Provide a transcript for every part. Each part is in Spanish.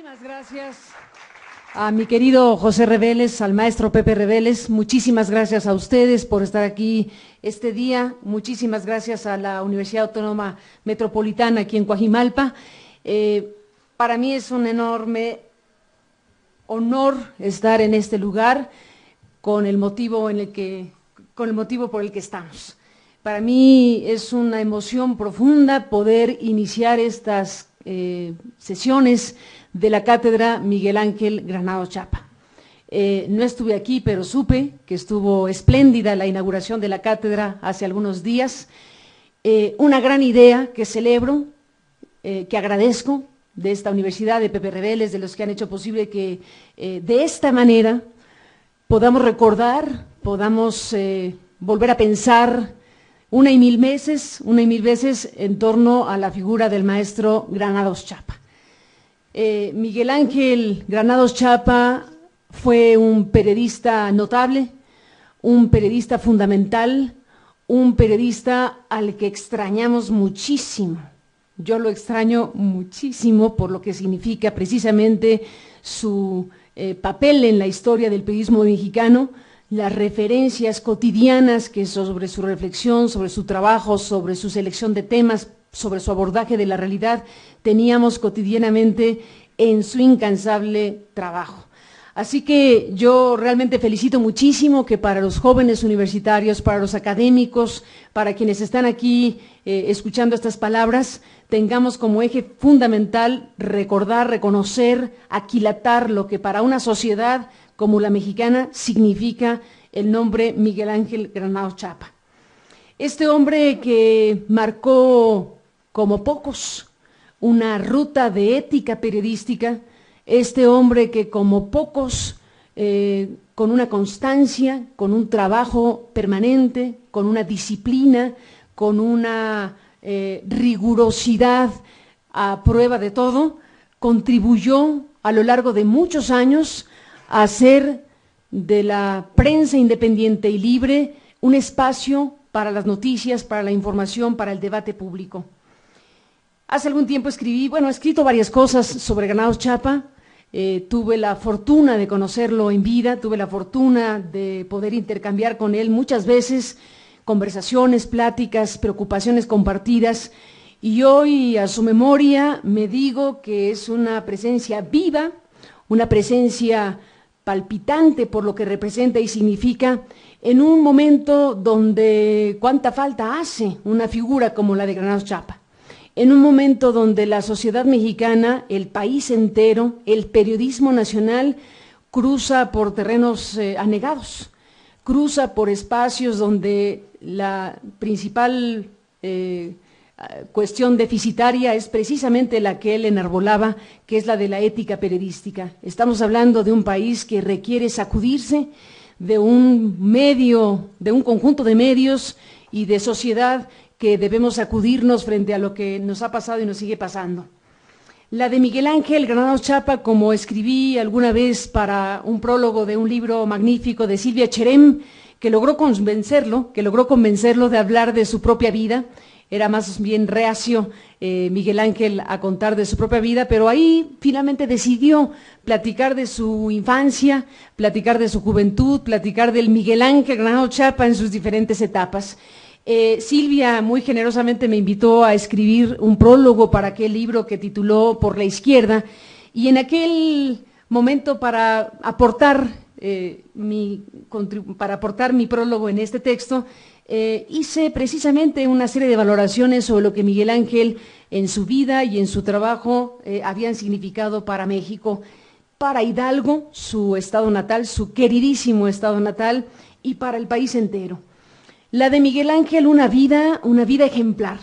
Muchísimas gracias a mi querido José Reveles, al maestro Pepe Reveles. Muchísimas gracias a ustedes por estar aquí este día. Muchísimas gracias a la Universidad Autónoma Metropolitana aquí en Coajimalpa. Para mí es un enorme honor estar en este lugar con el motivo por el que estamos. Para mí es una emoción profunda poder iniciar estas sesiones de la Cátedra Miguel Ángel Granados Chapa. No estuve aquí, pero supe que estuvo espléndida la inauguración de la cátedra hace algunos días. Una gran idea que celebro, que agradezco de esta universidad, de Pepe Reveles, de los que han hecho posible que de esta manera podamos recordar, podamos volver a pensar una y mil veces en torno a la figura del maestro Granados Chapa. Miguel Ángel Granados Chapa fue un periodista notable, un periodista fundamental, un periodista al que extrañamos muchísimo. Yo lo extraño muchísimo por lo que significa precisamente su papel en la historia del periodismo mexicano, las referencias cotidianas que sobre su reflexión, sobre su trabajo, sobre su selección de temas, sobre su abordaje de la realidad, teníamos cotidianamente en su incansable trabajo. Así que yo realmente felicito muchísimo que para los jóvenes universitarios, para los académicos, para quienes están aquí escuchando estas palabras, tengamos como eje fundamental recordar, reconocer, aquilatar lo que para una sociedad como la mexicana significa el nombre Miguel Ángel Granados Chapa. Este hombre que marcó como pocos una ruta de ética periodística, este hombre que como pocos, con una constancia, con un trabajo permanente, con una disciplina, con una rigurosidad a prueba de todo, contribuyó a lo largo de muchos años a hacer de la prensa independiente y libre un espacio para las noticias, para la información, para el debate público. Hace algún tiempo he escrito varias cosas sobre Granados Chapa. Tuve la fortuna de conocerlo en vida, tuve la fortuna de poder intercambiar con él muchas veces conversaciones, pláticas, preocupaciones compartidas, y hoy a su memoria me digo que es una presencia viva, una presencia palpitante por lo que representa y significa en un momento donde cuánta falta hace una figura como la de Granados Chapa. En un momento donde la sociedad mexicana, el país entero, el periodismo nacional cruza por terrenos anegados, cruza por espacios donde la principal cuestión deficitaria es precisamente la que él enarbolaba, que es la de la ética periodística. Estamos hablando de un país que requiere sacudirse de un medio, de un conjunto de medios y de sociedad que debemos sacudirnos frente a lo que nos ha pasado y nos sigue pasando. La de Miguel Ángel Granados Chapa, como escribí alguna vez para un prólogo de un libro magnífico de Silvia Cherem, que logró convencerlo de hablar de su propia vida. Era más bien reacio Miguel Ángel a contar de su propia vida, pero ahí finalmente decidió platicar de su infancia, platicar de su juventud, platicar del Miguel Ángel Granados Chapa en sus diferentes etapas. Silvia muy generosamente me invitó a escribir un prólogo para aquel libro que tituló Por la Izquierda, y en aquel momento para aportar mi prólogo en este texto, hice precisamente una serie de valoraciones sobre lo que Miguel Ángel en su vida y en su trabajo habían significado para México, para Hidalgo, su estado natal, su queridísimo estado natal, y para el país entero. La de Miguel Ángel, una vida ejemplar.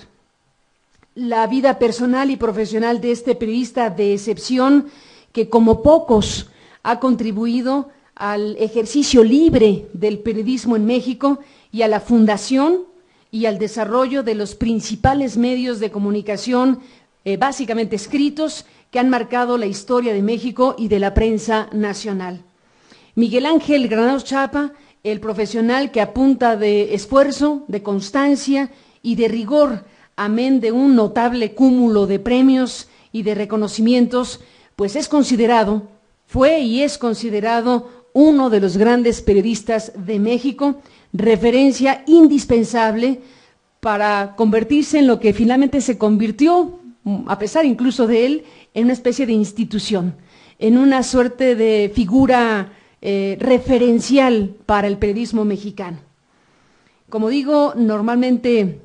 La vida personal y profesional de este periodista de excepción que como pocos ha contribuido al ejercicio libre del periodismo en México y a la fundación y al desarrollo de los principales medios de comunicación, básicamente escritos, que han marcado la historia de México y de la prensa nacional. Miguel Ángel Granados Chapa, el profesional que a punta de esfuerzo, de constancia y de rigor, amén de un notable cúmulo de premios y de reconocimientos, pues es considerado, fue y es considerado uno de los grandes periodistas de México, referencia indispensable para convertirse en lo que finalmente se convirtió, a pesar incluso de él, en una especie de institución, en una suerte de figura referencial para el periodismo mexicano. Como digo, normalmente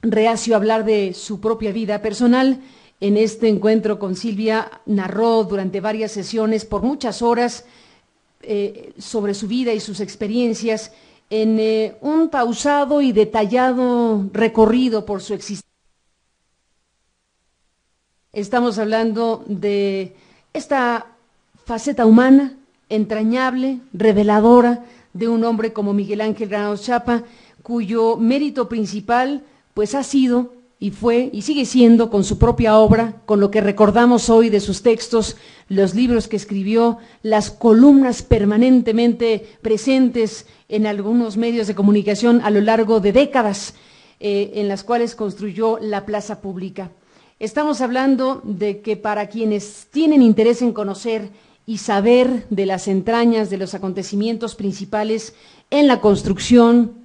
reacio a hablar de su propia vida personal. En este encuentro con Silvia narró durante varias sesiones por muchas horas sobre su vida y sus experiencias en un pausado y detallado recorrido por su existencia. Estamos hablando de esta faceta humana, entrañable, reveladora, de un hombre como Miguel Ángel Granados Chapa, cuyo mérito principal pues ha sido y fue y sigue siendo, con su propia obra, con lo que recordamos hoy de sus textos, los libros que escribió, las columnas permanentemente presentes en algunos medios de comunicación a lo largo de décadas, en las cuales construyó la plaza pública. Estamos hablando de que para quienes tienen interés en conocer y saber de las entrañas de los acontecimientos principales en la construcción,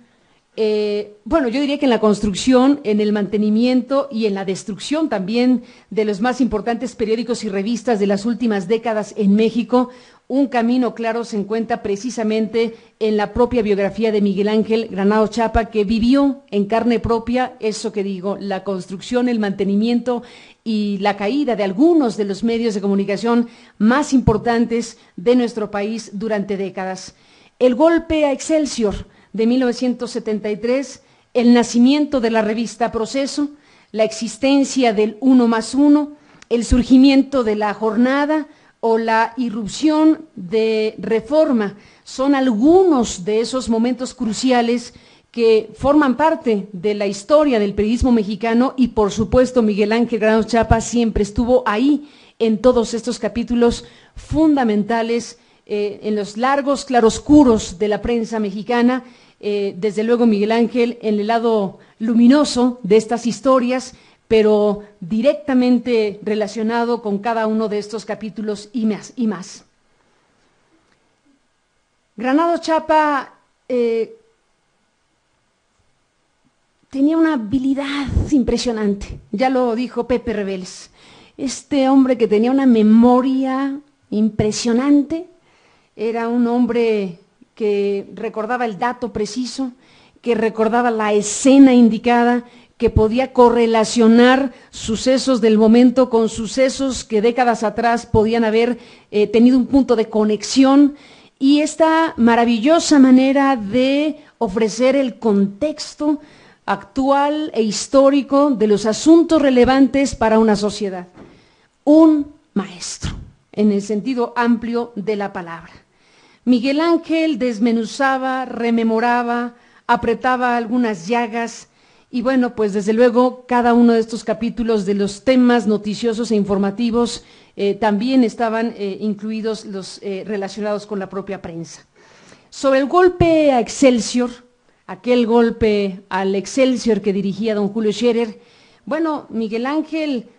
bueno, yo diría que en la construcción, en el mantenimiento y en la destrucción también de los más importantes periódicos y revistas de las últimas décadas en México, un camino claro se encuentra precisamente en la propia biografía de Miguel Ángel Granados Chapa, que vivió en carne propia eso que digo, la construcción, el mantenimiento y la caída de algunos de los medios de comunicación más importantes de nuestro país durante décadas. El golpe a Excelsior de 1973, el nacimiento de la revista Proceso, la existencia del 1+1, el surgimiento de La Jornada o la irrupción de Reforma, son algunos de esos momentos cruciales que forman parte de la historia del periodismo mexicano y por supuesto Miguel Ángel Granados Chapa siempre estuvo ahí en todos estos capítulos fundamentales en los largos claroscuros de la prensa mexicana. Desde luego Miguel Ángel en el lado luminoso de estas historias, pero directamente relacionado con cada uno de estos capítulos y más. Granados Chapa tenía una habilidad impresionante, ya lo dijo Pepe Reveles, este hombre que tenía una memoria impresionante, era un hombre que recordaba el dato preciso, que recordaba la escena indicada, que podía correlacionar sucesos del momento con sucesos que décadas atrás podían haber tenido un punto de conexión, y esta maravillosa manera de ofrecer el contexto actual e histórico de los asuntos relevantes para una sociedad. Un maestro, en el sentido amplio de la palabra. Miguel Ángel desmenuzaba, rememoraba, apretaba algunas llagas y bueno, pues desde luego cada uno de estos capítulos de los temas noticiosos e informativos también estaban incluidos los relacionados con la propia prensa. Sobre el golpe a Excelsior, aquel golpe al Excelsior que dirigía don Julio Scherer, bueno, Miguel Ángel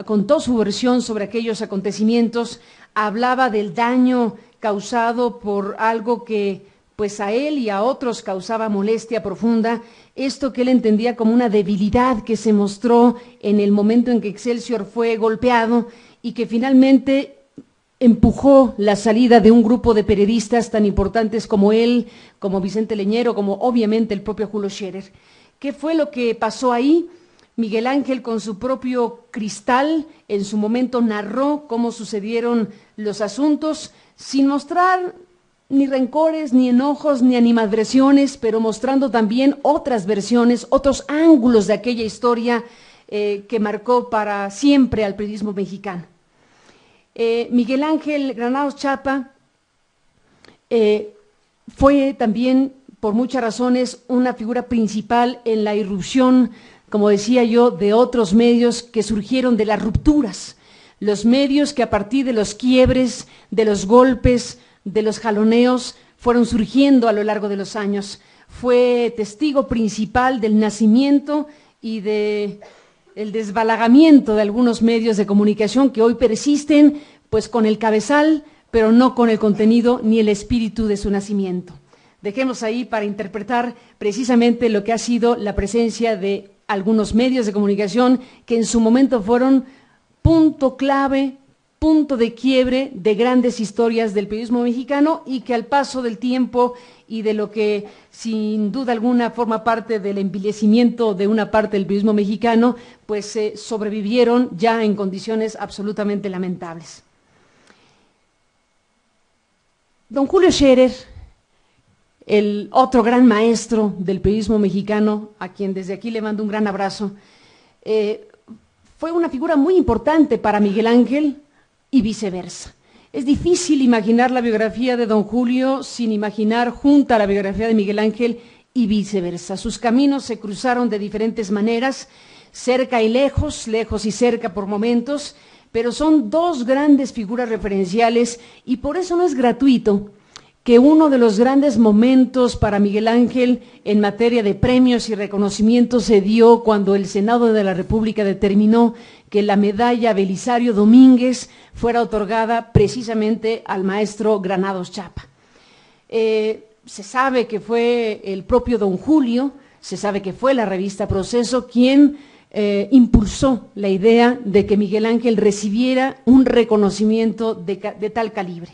contó su versión sobre aquellos acontecimientos, hablaba del daño causado por algo que pues a él y a otros causaba molestia profunda, esto que él entendía como una debilidad que se mostró en el momento en que Excelsior fue golpeado y que finalmente empujó la salida de un grupo de periodistas tan importantes como él, como Vicente Leñero, como obviamente el propio Julio Scherer. ¿Qué fue lo que pasó ahí? Miguel Ángel con su propio cristal en su momento narró cómo sucedieron los asuntos sin mostrar ni rencores, ni enojos, ni animadversiones, pero mostrando también otras versiones, otros ángulos de aquella historia que marcó para siempre al periodismo mexicano. Miguel Ángel Granados Chapa fue también, por muchas razones, una figura principal en la irrupción, como decía yo, de otros medios que surgieron de las rupturas, los medios que a partir de los quiebres, de los golpes, de los jaloneos, fueron surgiendo a lo largo de los años. Fue testigo principal del nacimiento y de el desbalagamiento de algunos medios de comunicación que hoy persisten pues con el cabezal, pero no con el contenido ni el espíritu de su nacimiento. Dejemos ahí para interpretar precisamente lo que ha sido la presencia de algunos medios de comunicación que en su momento fueron punto clave, punto de quiebre de grandes historias del periodismo mexicano y que al paso del tiempo y de lo que sin duda alguna forma parte del envilecimiento de una parte del periodismo mexicano, pues sobrevivieron ya en condiciones absolutamente lamentables. Don Julio Scherer, el otro gran maestro del periodismo mexicano, a quien desde aquí le mando un gran abrazo, fue una figura muy importante para Miguel Ángel y viceversa. Es difícil imaginar la biografía de don Julio sin imaginar junta la biografía de Miguel Ángel y viceversa. Sus caminos se cruzaron de diferentes maneras, cerca y lejos, lejos y cerca por momentos, pero son dos grandes figuras referenciales y por eso no es gratuito que uno de los grandes momentos para Miguel Ángel en materia de premios y reconocimientos se dio cuando el Senado de la República determinó que la medalla Belisario Domínguez fuera otorgada precisamente al maestro Granados Chapa. Se sabe que fue el propio don Julio, se sabe que fue la revista Proceso quien impulsó la idea de que Miguel Ángel recibiera un reconocimiento de tal calibre.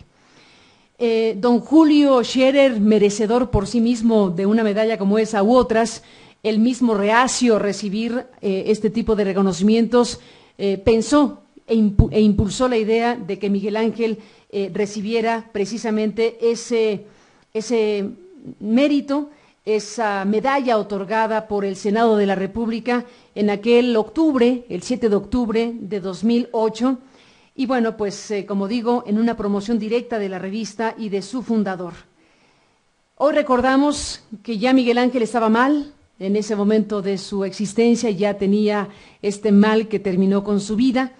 Don Julio Scherer, merecedor por sí mismo de una medalla como esa u otras, el mismo reacio a recibir este tipo de reconocimientos, pensó e impulsó la idea de que Miguel Ángel recibiera precisamente ese mérito, esa medalla otorgada por el Senado de la República en aquel octubre, el 7 de octubre de 2008, y bueno, pues como digo, en una promoción directa de la revista y de su fundador. Hoy recordamos que ya Miguel Ángel estaba mal, en ese momento de su existencia ya tenía este mal que terminó con su vida,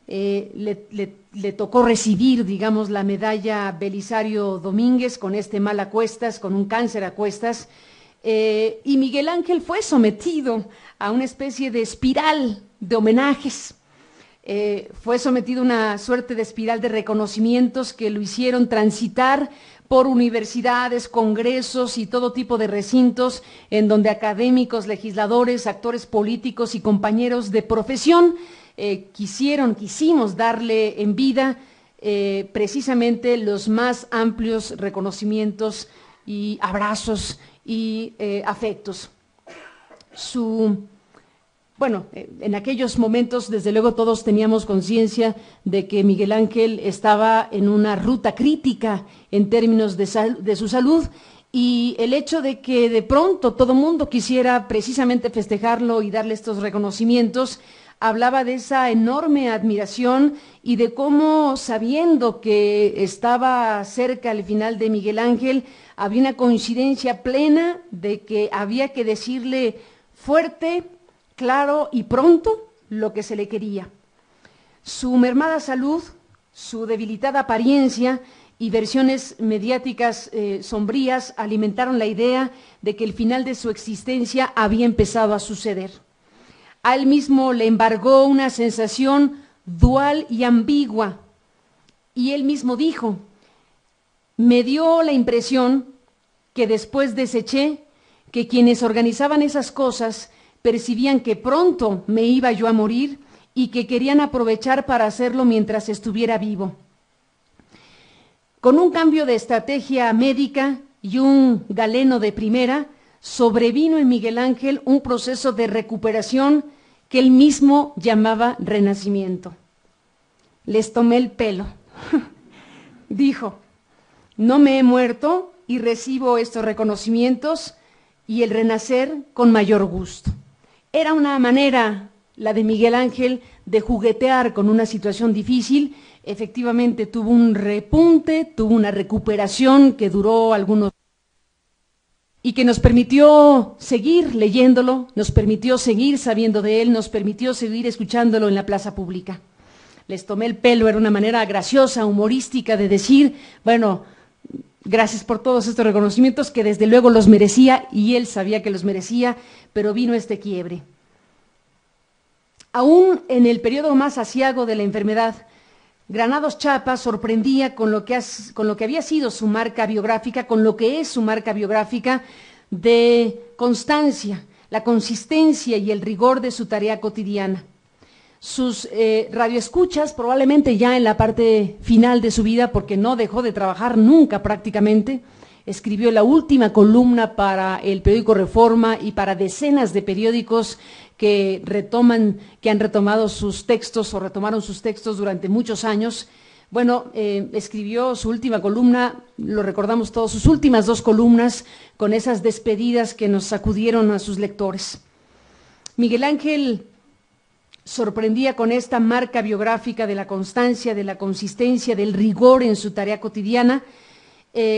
le tocó recibir, digamos, la medalla Belisario Domínguez con este mal a cuestas, con un cáncer a cuestas, y Miguel Ángel fue sometido a una especie de espiral de homenajes. Fue sometido a una suerte de espiral de reconocimientos que lo hicieron transitar por universidades, congresos y todo tipo de recintos en donde académicos, legisladores, actores políticos y compañeros de profesión quisimos darle en vida precisamente los más amplios reconocimientos y abrazos y afectos. Bueno, en aquellos momentos, desde luego, todos teníamos conciencia de que Miguel Ángel estaba en una ruta crítica en términos de su salud y el hecho de que de pronto todo mundo quisiera precisamente festejarlo y darle estos reconocimientos, hablaba de esa enorme admiración y de cómo, sabiendo que estaba cerca el final de Miguel Ángel, había una coincidencia plena de que había que decirle fuerte, claro y pronto lo que se le quería. Su mermada salud, su debilitada apariencia y versiones mediáticas sombrías alimentaron la idea de que el final de su existencia había empezado a suceder. A él mismo le embargó una sensación dual y ambigua, y él mismo dijo: me dio la impresión que después deseché que quienes organizaban esas cosas percibían que pronto me iba yo a morir y que querían aprovechar para hacerlo mientras estuviera vivo. Con un cambio de estrategia médica y un galeno de primera, sobrevino en Miguel Ángel un proceso de recuperación que él mismo llamaba renacimiento. Les tomé el pelo. Dijo: no me he muerto y recibo estos reconocimientos y el renacer con mayor gusto. Era una manera, la de Miguel Ángel, de juguetear con una situación difícil. Efectivamente tuvo un repunte, tuvo una recuperación que duró algunos y que nos permitió seguir leyéndolo, nos permitió seguir sabiendo de él, nos permitió seguir escuchándolo en la plaza pública. Les tomé el pelo, era una manera graciosa, humorística de decir, bueno, gracias por todos estos reconocimientos que desde luego los merecía y él sabía que los merecía, pero vino este quiebre. Aún en el periodo más aciago de la enfermedad, Granados Chapa sorprendía con lo que había sido su marca biográfica, con lo que es su marca biográfica de constancia, la consistencia y el rigor de su tarea cotidiana. Sus radioescuchas, probablemente ya en la parte final de su vida, porque no dejó de trabajar nunca prácticamente, escribió la última columna para el periódico Reforma y para decenas de periódicos que han retomado sus textos o retomaron sus textos durante muchos años. Bueno, escribió su última columna, lo recordamos todos, sus últimas 2 columnas con esas despedidas que nos sacudieron a sus lectores. Miguel Ángel sorprendía con esta marca biográfica de la constancia, de la consistencia, del rigor en su tarea cotidiana.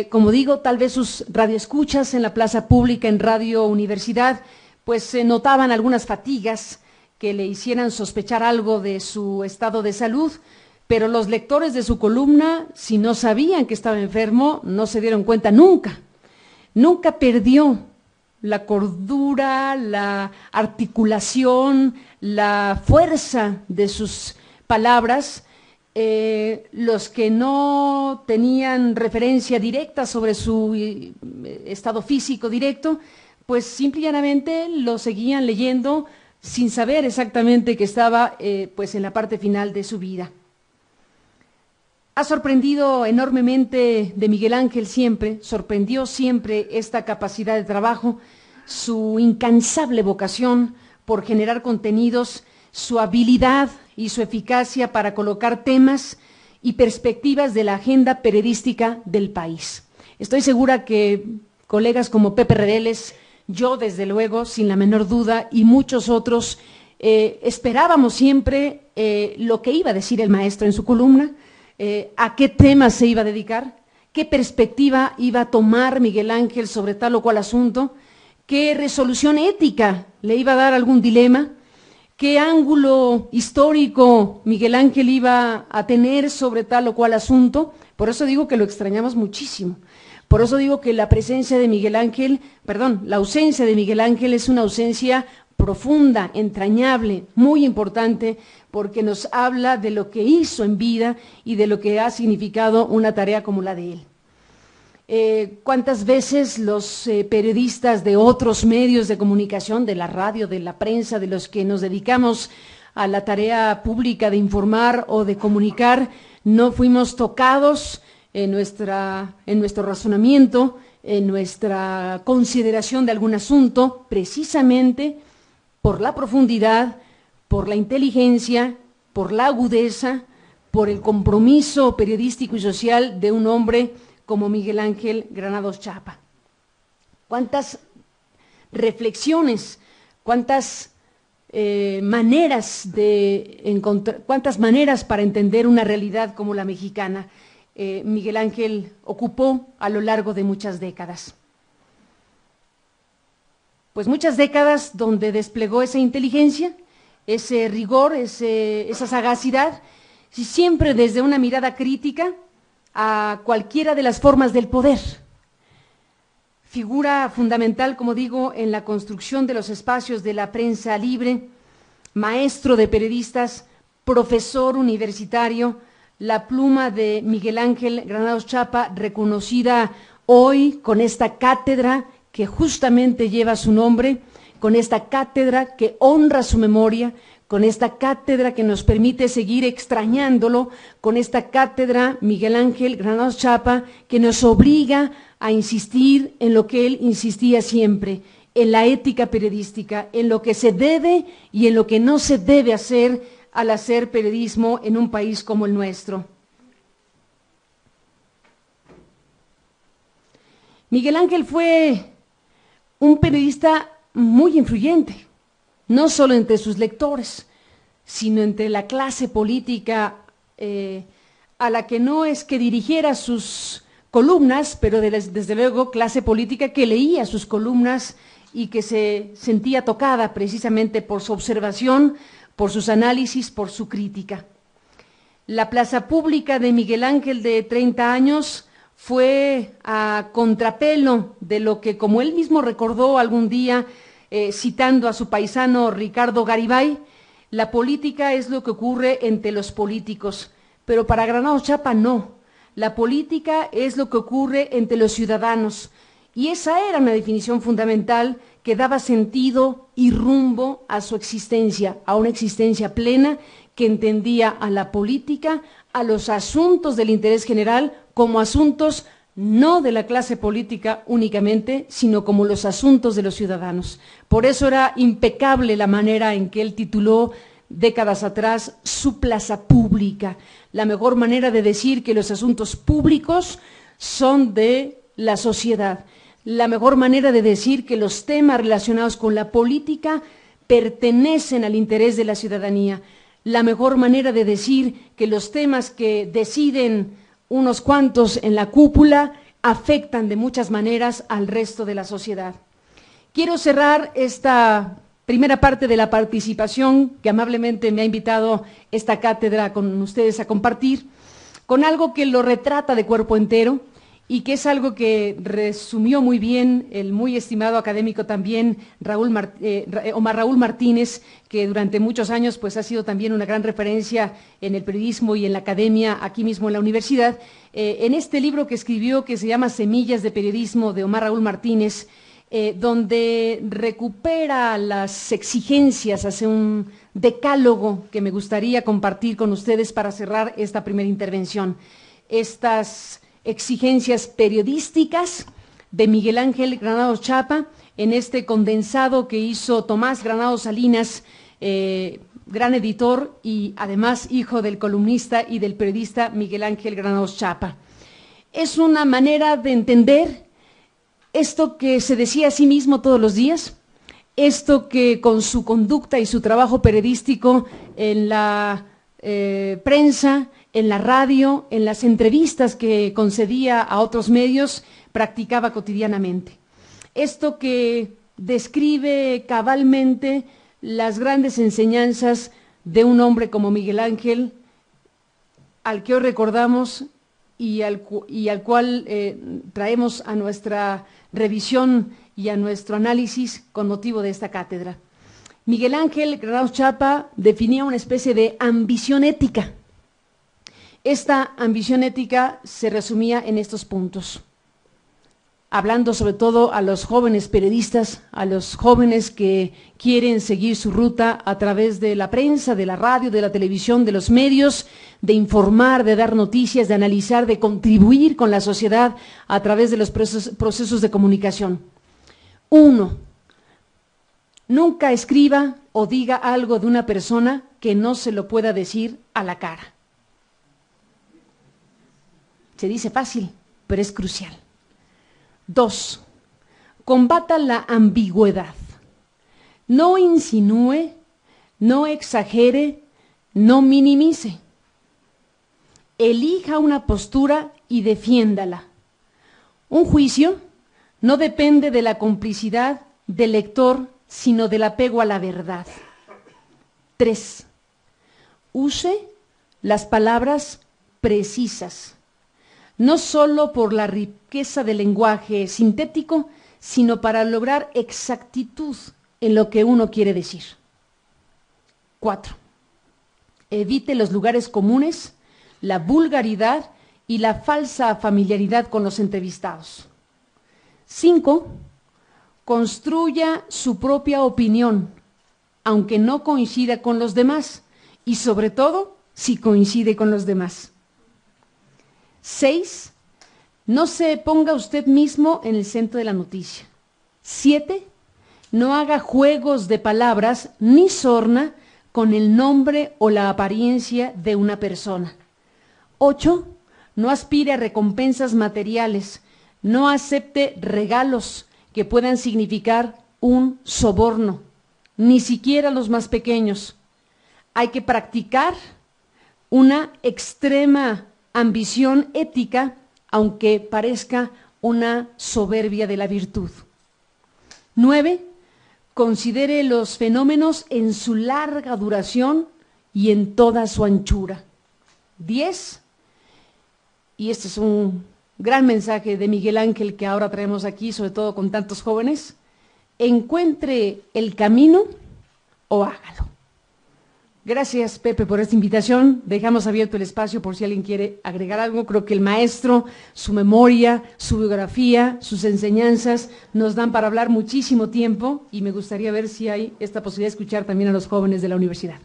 Como digo, tal vez sus radioescuchas en la plaza pública, en Radio Universidad, pues se notaban algunas fatigas que le hicieran sospechar algo de su estado de salud, pero los lectores de su columna, si no sabían que estaba enfermo, no se dieron cuenta nunca. Nunca perdió la cordura, la articulación, la fuerza de sus palabras. Los que no tenían referencia directa sobre su estado físico directo, pues simple y llanamente lo seguían leyendo sin saber exactamente que estaba pues en la parte final de su vida. Ha sorprendido enormemente de Miguel Ángel siempre, sorprendió siempre esta capacidad de trabajo, su incansable vocación por generar contenidos, su habilidad y su eficacia para colocar temas y perspectivas de la agenda periodística del país. Estoy segura que colegas como Pepe Reveles, yo desde luego, sin la menor duda, y muchos otros, esperábamos siempre lo que iba a decir el maestro en su columna, a qué tema se iba a dedicar, qué perspectiva iba a tomar Miguel Ángel sobre tal o cual asunto, qué resolución ética le iba a dar algún dilema, qué ángulo histórico Miguel Ángel iba a tener sobre tal o cual asunto. Por eso digo que lo extrañamos muchísimo. Por eso digo que la ausencia de Miguel Ángel es una ausencia profunda, entrañable, muy importante, porque nos habla de lo que hizo en vida y de lo que ha significado una tarea como la de él. ¿Cuántas veces los periodistas de otros medios de comunicación, de la radio, de la prensa, de los que nos dedicamos a la tarea pública de informar o de comunicar, no fuimos tocados en nuestro razonamiento, en nuestra consideración de algún asunto, precisamente por la profundidad, por la inteligencia, por la agudeza, por el compromiso periodístico y social de un hombre como Miguel Ángel Granados Chapa? ¿Cuántas reflexiones, cuántas maneras para entender una realidad como la mexicana Miguel Ángel ocupó a lo largo de muchas décadas? Pues muchas décadas donde desplegó esa inteligencia, ese rigor, esa sagacidad, y siempre desde una mirada crítica a cualquiera de las formas del poder. Figura fundamental, como digo, en la construcción de los espacios de la prensa libre, maestro de periodistas, profesor universitario, la pluma de Miguel Ángel Granados Chapa, reconocida hoy con esta cátedra que justamente lleva su nombre, con esta cátedra que honra su memoria, con esta cátedra que nos permite seguir extrañándolo, con esta cátedra Miguel Ángel Granados Chapa que nos obliga a insistir en lo que él insistía siempre, en la ética periodística, en lo que se debe y en lo que no se debe hacer al hacer periodismo en un país como el nuestro. Miguel Ángel fue un periodista muy influyente, no solo entre sus lectores, sino entre la clase política a la que no es que dirigiera sus columnas, pero desde luego clase política que leía sus columnas y que se sentía tocada precisamente por su observación, por sus análisis, por su crítica. La plaza pública de Miguel Ángel de 30 años fue a contrapelo de lo que, como él mismo recordó algún día, citando a su paisano Ricardo Garibay, La política es lo que ocurre entre los políticos, pero para Granados Chapa no. La política es lo que ocurre entre los ciudadanos. Y esa era una definición fundamental que daba sentido y rumbo a su existencia, a una existencia plena que entendía a la política, a los asuntos del interés general como asuntos no de la clase política únicamente, sino como los asuntos de los ciudadanos. Por eso era impecable la manera en que él tituló décadas atrás su plaza pública, la mejor manera de decir que los asuntos públicos son de la sociedad, la mejor manera de decir que los temas relacionados con la política pertenecen al interés de la ciudadanía, la mejor manera de decir que los temas que deciden unos cuantos en la cúpula afectan de muchas maneras al resto de la sociedad. Quiero cerrar esta primera parte de la participación que amablemente me ha invitado esta cátedra con ustedes a compartir, con algo que lo retrata de cuerpo entero y que es algo que resumió muy bien el muy estimado académico también Omar Raúl Martínez, que durante muchos años pues ha sido también una gran referencia en el periodismo y en la academia aquí mismo en la universidad. En este libro que escribió, que se llama Semillas de Periodismo, de Omar Raúl Martínez, donde recupera las exigencias, hace un decálogo que me gustaría compartir con ustedes para cerrar esta primera intervención. Estas exigencias periodísticas de Miguel Ángel Granados Chapa, en este condensado que hizo Tomás Granados Salinas, gran editor y además hijo del columnista y del periodista Miguel Ángel Granados Chapa. Es una manera de entender esto que se decía a sí mismo todos los días, esto que con su conducta y su trabajo periodístico en la prensa, en la radio, en las entrevistas que concedía a otros medios, practicaba cotidianamente. Esto que describe cabalmente las grandes enseñanzas de un hombre como Miguel Ángel, al que hoy recordamos y al cual traemos a nuestra revisión y a nuestro análisis con motivo de esta cátedra. Miguel Ángel Granados Chapa definía una especie de ambición ética. Esta ambición ética se resumía en estos puntos, hablando sobre todo a los jóvenes periodistas, a los jóvenes que quieren seguir su ruta a través de la prensa, de la radio, de la televisión, de los medios, de informar, de dar noticias, de analizar, de contribuir con la sociedad a través de los procesos de comunicación. 1. Nunca escriba o diga algo de una persona que no se lo pueda decir a la cara. Se dice fácil, pero es crucial. 2. Combata la ambigüedad. No insinúe, no exagere, no minimice. Elija una postura y defiéndala. Un juicio no depende de la complicidad del lector, sino del apego a la verdad. 3. Use las palabras precisas, no solo por la riqueza del lenguaje sintético, sino para lograr exactitud en lo que uno quiere decir. 4. Evite los lugares comunes, la vulgaridad y la falsa familiaridad con los entrevistados. 5. Construya su propia opinión, aunque no coincida con los demás, y sobre todo, si coincide con los demás. 6. No se ponga usted mismo en el centro de la noticia. 7. No haga juegos de palabras ni sorna con el nombre o la apariencia de una persona. 8. No aspire a recompensas materiales. No acepte regalos que puedan significar un soborno, ni siquiera los más pequeños. Hay que practicar una extrema ambición ética, aunque parezca una soberbia de la virtud. 9. Considere los fenómenos en su larga duración y en toda su anchura. 10. Y este es un gran mensaje de Miguel Ángel que ahora traemos aquí, sobre todo con tantos jóvenes: encuentre el camino o hágalo. Gracias, Pepe, por esta invitación. Dejamos abierto el espacio por si alguien quiere agregar algo. Creo que el maestro, su memoria, su biografía, sus enseñanzas nos dan para hablar muchísimo tiempo y me gustaría ver si hay esta posibilidad de escuchar también a los jóvenes de la universidad.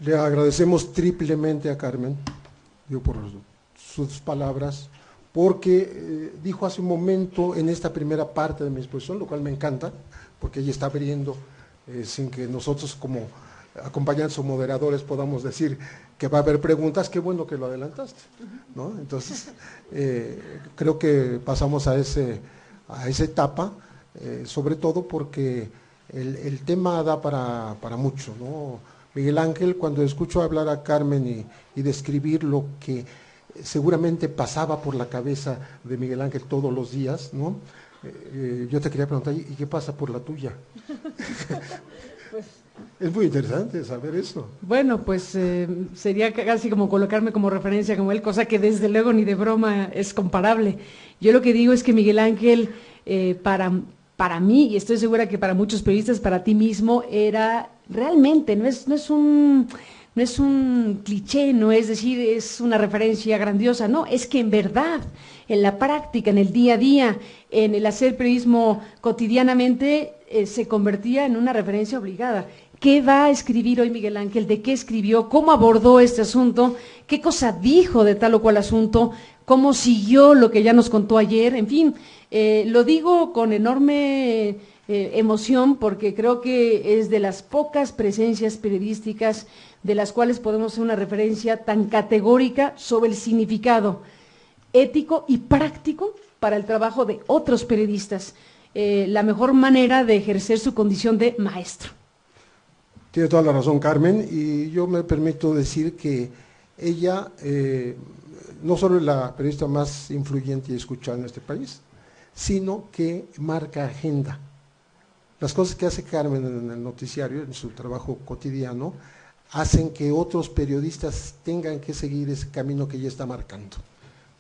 Le agradecemos triplemente a Carmen, por sus palabras, porque dijo hace un momento en esta primera parte de mi exposición, lo cual me encanta, porque ella está abriendo sin que nosotros como acompañantes o moderadores podamos decir que va a haber preguntas. Qué bueno que lo adelantaste, ¿no? Entonces, creo que pasamos a esa etapa, sobre todo porque el tema da para mucho, ¿no? Miguel Ángel, cuando escucho hablar a Carmen y describir lo que seguramente pasaba por la cabeza de Miguel Ángel todos los días, ¿no? Yo te quería preguntar, ¿y qué pasa por la tuya? Pues, es muy interesante saber eso. Bueno, pues sería casi como colocarme como referencia como él, cosa que desde luego ni de broma es comparable. Yo lo que digo es que Miguel Ángel, para mí, y estoy segura que para muchos periodistas, para ti mismo, era realmente, no es un cliché, no es decir, es una referencia grandiosa, no, es que en verdad, en la práctica, en el día a día, en el hacer periodismo cotidianamente, se convertía en una referencia obligada. ¿Qué va a escribir hoy Miguel Ángel? ¿De qué escribió? ¿Cómo abordó este asunto? ¿Qué cosa dijo de tal o cual asunto? ¿Cómo siguió lo que ya nos contó ayer? En fin, lo digo con enorme emoción porque creo que es de las pocas presencias periodísticas de las cuales podemos hacer una referencia tan categórica sobre el significado ético y práctico para el trabajo de otros periodistas, la mejor manera de ejercer su condición de maestro. Tiene toda la razón, Carmen, y yo me permito decir que ella no solo es la periodista más influyente y escuchada en este país, sino que marca agenda. Las cosas que hace Carmen en el noticiario, en su trabajo cotidiano, hacen que otros periodistas tengan que seguir ese camino que ella está marcando.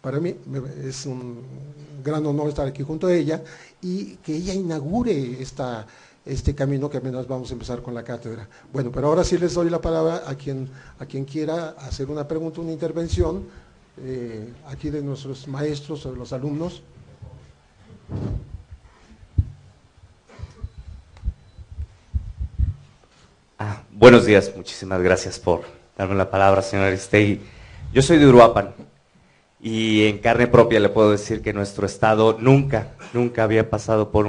Para mí es un gran honor estar aquí junto a ella y que ella inaugure este camino que apenas vamos a empezar con la cátedra. Bueno, pero ahora sí les doy la palabra a quien quiera hacer una pregunta, una intervención, aquí de nuestros maestros o de los alumnos. Buenos días, muchísimas gracias por darme la palabra, señor Aristegui. Yo soy de Uruapan y en carne propia le puedo decir que nuestro estado nunca había pasado por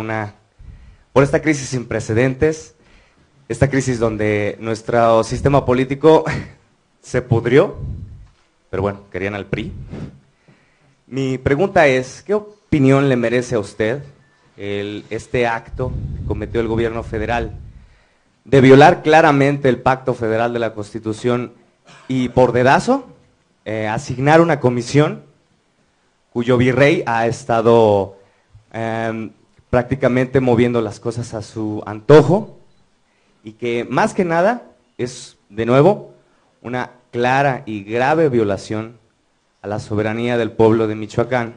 esta crisis sin precedentes, esta crisis donde nuestro sistema político se pudrió, pero bueno, querían al PRI. Mi pregunta es, ¿qué opinión le merece a usted este acto que cometió el gobierno federal de violar claramente el Pacto Federal de la Constitución y por dedazo asignar una comisión cuyo virrey ha estado prácticamente moviendo las cosas a su antojo y que más que nada es de nuevo una clara y grave violación a la soberanía del pueblo de Michoacán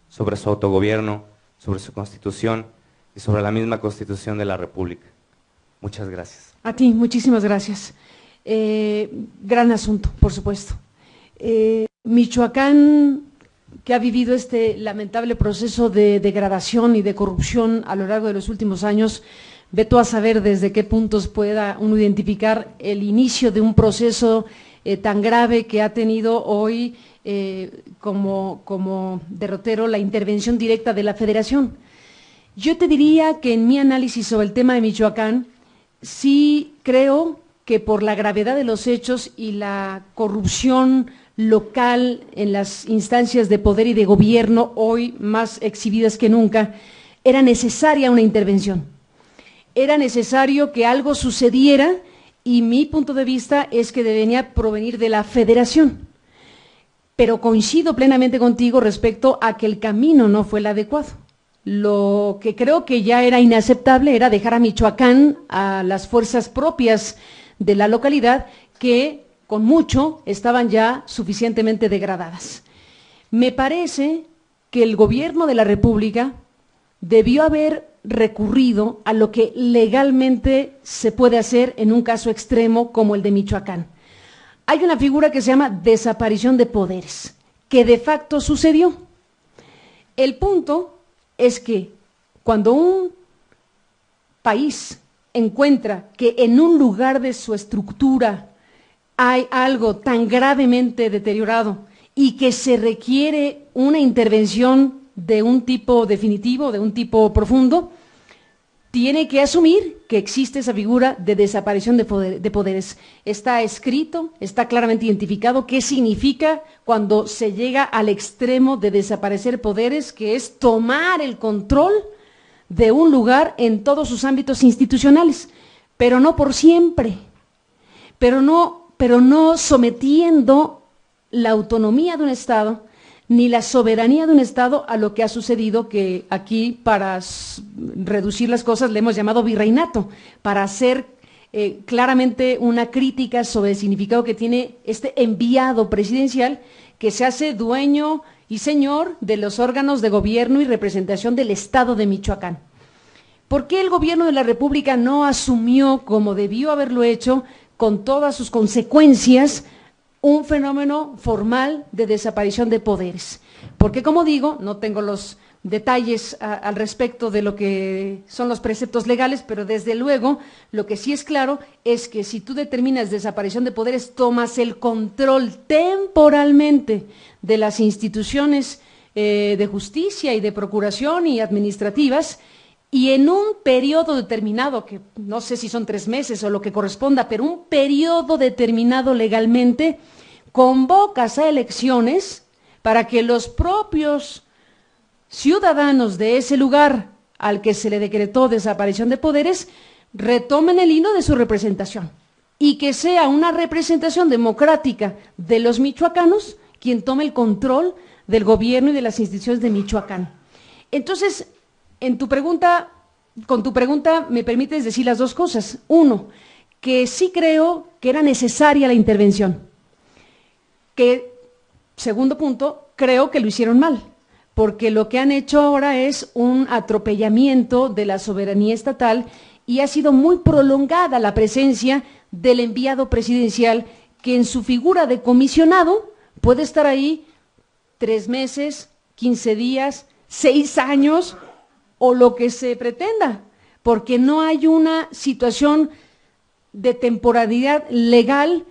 sobre su autogobierno, sobre su constitución y sobre la misma constitución de la República? Muchas gracias. A ti, muchísimas gracias. Gran asunto, por supuesto. Michoacán, que ha vivido este lamentable proceso de degradación y de corrupción a lo largo de los últimos años, ve tú a saber desde qué puntos pueda uno identificar el inicio de un proceso tan grave que ha tenido hoy como derrotero la intervención directa de la Federación. Yo te diría que en mi análisis sobre el tema de Michoacán, sí creo que por la gravedad de los hechos y la corrupción local en las instancias de poder y de gobierno, hoy más exhibidas que nunca, era necesaria una intervención. Era necesario que algo sucediera y mi punto de vista es que debería provenir de la Federación. Pero coincido plenamente contigo respecto a que el camino no fue el adecuado. Lo que creo que ya era inaceptable era dejar a Michoacán a las fuerzas propias de la localidad que con mucho estaban ya suficientemente degradadas. Me parece que el gobierno de la República debió haber recurrido a lo que legalmente se puede hacer en un caso extremo como el de Michoacán. Hay una figura que se llama desaparición de poderes, que de facto sucedió. El punto es que cuando un país encuentra que en un lugar de su estructura hay algo tan gravemente deteriorado y que se requiere una intervención de un tipo definitivo, de un tipo profundo, tiene que asumir que existe esa figura de desaparición de poderes. Está escrito, está claramente identificado qué significa cuando se llega al extremo de desaparecer poderes, que es tomar el control de un lugar en todos sus ámbitos institucionales, pero no por siempre, pero no sometiendo la autonomía de un Estado ni la soberanía de un Estado a lo que ha sucedido, que aquí para reducir las cosas le hemos llamado virreinato, para hacer claramente una crítica sobre el significado que tiene este enviado presidencial que se hace dueño y señor de los órganos de gobierno y representación del Estado de Michoacán. ¿Por qué el gobierno de la República no asumió, como debió haberlo hecho, con todas sus consecuencias, un fenómeno formal de desaparición de poderes? Porque, como digo, no tengo los detalles al respecto de lo que son los preceptos legales, pero desde luego lo que sí es claro es que si tú determinas desaparición de poderes, tomas el control temporalmente de las instituciones de justicia y de procuración y administrativas, y en un periodo determinado, que no sé si son 3 meses o lo que corresponda, pero un periodo determinado legalmente, convocas a elecciones para que los propios ciudadanos de ese lugar al que se le decretó desaparición de poderes retomen el hilo de su representación y que sea una representación democrática de los michoacanos quien tome el control del gobierno y de las instituciones de Michoacán. Entonces, con tu pregunta me permites decir las dos cosas. Uno, que sí creo que era necesaria la intervención. Que, segundo punto, creo que lo hicieron mal, porque lo que han hecho ahora es un atropellamiento de la soberanía estatal y ha sido muy prolongada la presencia del enviado presidencial, que en su figura de comisionado puede estar ahí 3 meses, 15 días, 6 años o lo que se pretenda, porque no hay una situación de temporalidad legal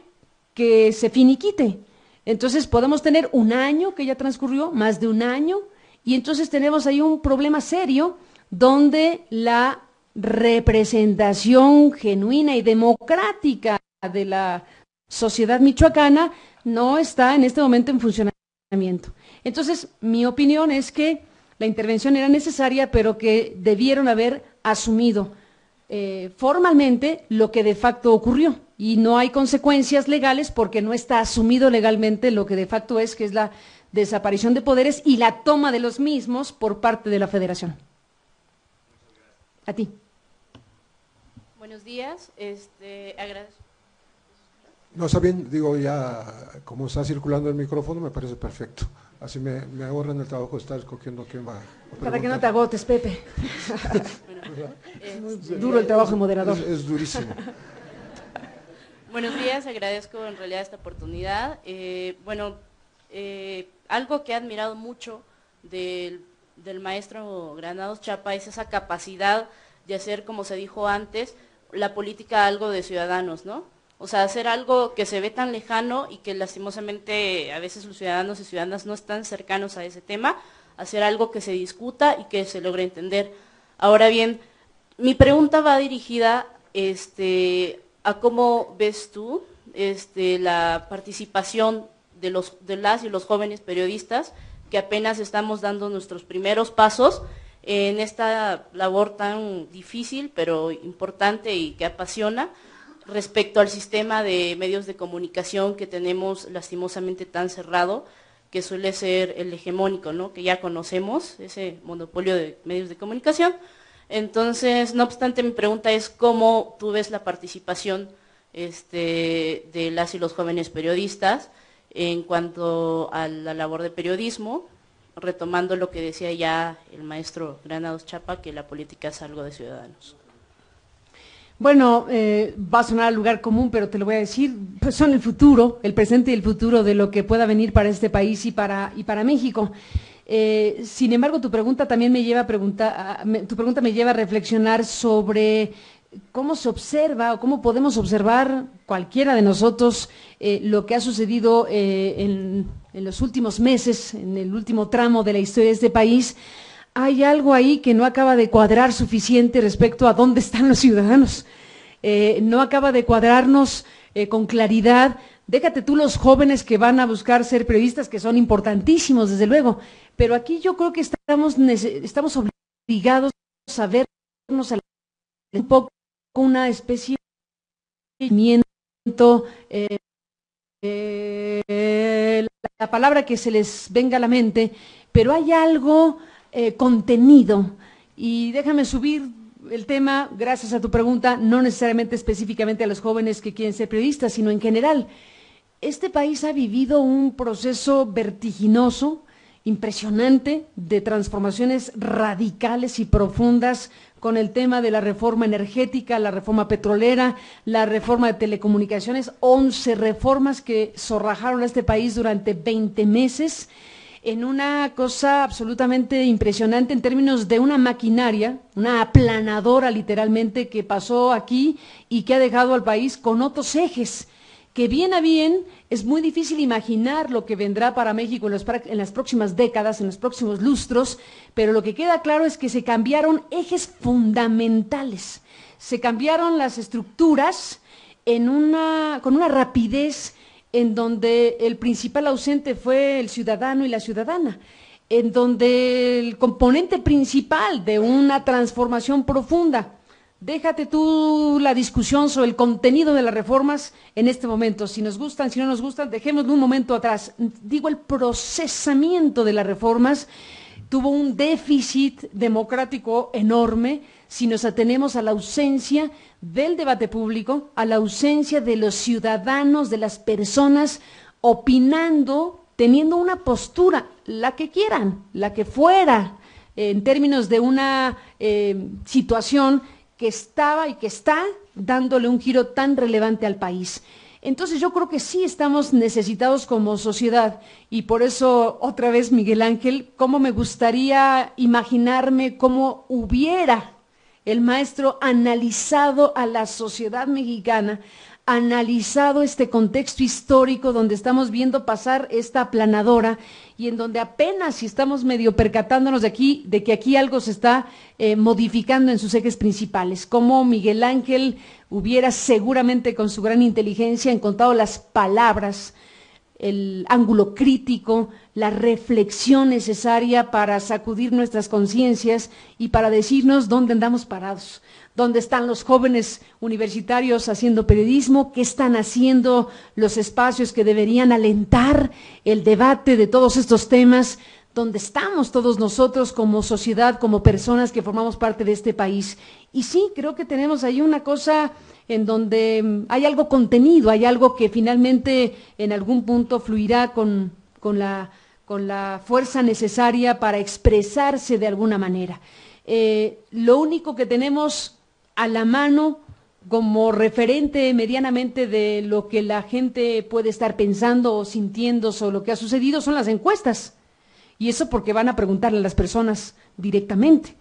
que se finiquite. Entonces podemos tener 1 año que ya transcurrió, más de 1 año, y entonces tenemos ahí un problema serio donde la representación genuina y democrática de la sociedad michoacana no está en este momento en funcionamiento. Entonces, mi opinión es que la intervención era necesaria, pero que debieron haber asumido formalmente lo que de facto ocurrió, y no hay consecuencias legales porque no está asumido legalmente lo que de facto es, que es la desaparición de poderes y la toma de los mismos por parte de la Federación. A ti. Buenos días, agradezco. No, está bien, digo, ya como está circulando el micrófono me parece perfecto. Así me ahorran el trabajo de estar escogiendo quién va a preguntar. Para que no te agotes, Pepe. Bueno, Es muy duro el trabajo de moderador. Es durísimo. Buenos días, agradezco en realidad esta oportunidad. Algo que he admirado mucho del maestro Granados Chapa es esa capacidad de hacer, como se dijo antes, la política algo de ciudadanos, ¿no? O sea, hacer algo que se ve tan lejano y que lastimosamente a veces los ciudadanos y ciudadanas no están cercanos a ese tema, hacer algo que se discuta y que se logre entender. Ahora bien, mi pregunta va dirigida a cómo ves tú la participación de las y los jóvenes periodistas que apenas estamos dando nuestros primeros pasos en esta labor tan difícil pero importante y que apasiona respecto al sistema de medios de comunicación que tenemos lastimosamente tan cerrado, que suele ser el hegemónico, ¿no? Que ya conocemos, ese monopolio de medios de comunicación. Entonces, no obstante, mi pregunta es cómo tú ves la participación de las y los jóvenes periodistas en cuanto a la labor de periodismo, retomando lo que decía ya el maestro Granados Chapa, que la política es algo de ciudadanos. Bueno, va a sonar al lugar común, pero te lo voy a decir, pues son el futuro, el presente y el futuro de lo que pueda venir para este país y para México. Sin embargo, tu pregunta también me lleva a reflexionar sobre cómo se observa o cómo podemos observar cualquiera de nosotros lo que ha sucedido en los últimos meses, en el último tramo de la historia de este país. Hay algo ahí que no acaba de cuadrar suficiente respecto a dónde están los ciudadanos. No acaba de cuadrarnos con claridad. Déjate tú los jóvenes que van a buscar ser periodistas, que son importantísimos, desde luego, pero aquí yo creo que estamos obligados a vernos un poco una especie de movimiento, la palabra que se les venga a la mente, pero hay algo contenido, y déjame subir el tema, gracias a tu pregunta, no necesariamente específicamente a los jóvenes que quieren ser periodistas, sino en general. Este país ha vivido un proceso vertiginoso, impresionante, de transformaciones radicales y profundas con el tema de la reforma energética, la reforma petrolera, la reforma de telecomunicaciones, 11 reformas que zorrajaron a este país durante 20 meses, en una cosa absolutamente impresionante en términos de una maquinaria, una aplanadora literalmente que pasó aquí y que ha dejado al país con otros ejes, que bien a bien es muy difícil imaginar lo que vendrá para México en las próximas décadas, en los próximos lustros, pero lo que queda claro es que se cambiaron ejes fundamentales, se cambiaron las estructuras con una rapidez en donde el principal ausente fue el ciudadano y la ciudadana, en donde el componente principal de una transformación profunda, déjate tú la discusión sobre el contenido de las reformas en este momento, si nos gustan, si no nos gustan, dejémoslo un momento atrás. Digo, el procesamiento de las reformas tuvo un déficit democrático enorme si nos atenemos a la ausencia del debate público, a la ausencia de los ciudadanos, de las personas opinando, teniendo una postura, la que quieran, la que fuera, en términos de una situación que estaba y que está dándole un giro tan relevante al país. Entonces yo creo que sí estamos necesitados como sociedad, y por eso otra vez, Miguel Ángel, cómo me gustaría imaginarme cómo hubiera el maestro analizado a la sociedad mexicana, analizado este contexto histórico donde estamos viendo pasar esta aplanadora y en donde apenas si estamos medio percatándonos de que aquí algo se está modificando en sus ejes principales. Como Miguel Ángel hubiera seguramente con su gran inteligencia encontrado las palabras, el ángulo crítico, la reflexión necesaria para sacudir nuestras conciencias y para decirnos dónde andamos parados, dónde están los jóvenes universitarios haciendo periodismo, qué están haciendo los espacios que deberían alentar el debate de todos estos temas, dónde estamos todos nosotros como sociedad, como personas que formamos parte de este país. Y sí, creo que tenemos ahí una cosa en donde hay algo contenido, hay algo que finalmente en algún punto fluirá con la fuerza necesaria para expresarse de alguna manera. Lo único que tenemos a la mano como referente medianamente de lo que la gente puede estar pensando o sintiendo sobre lo que ha sucedido son las encuestas. Y eso porque van a preguntarle a las personas directamente.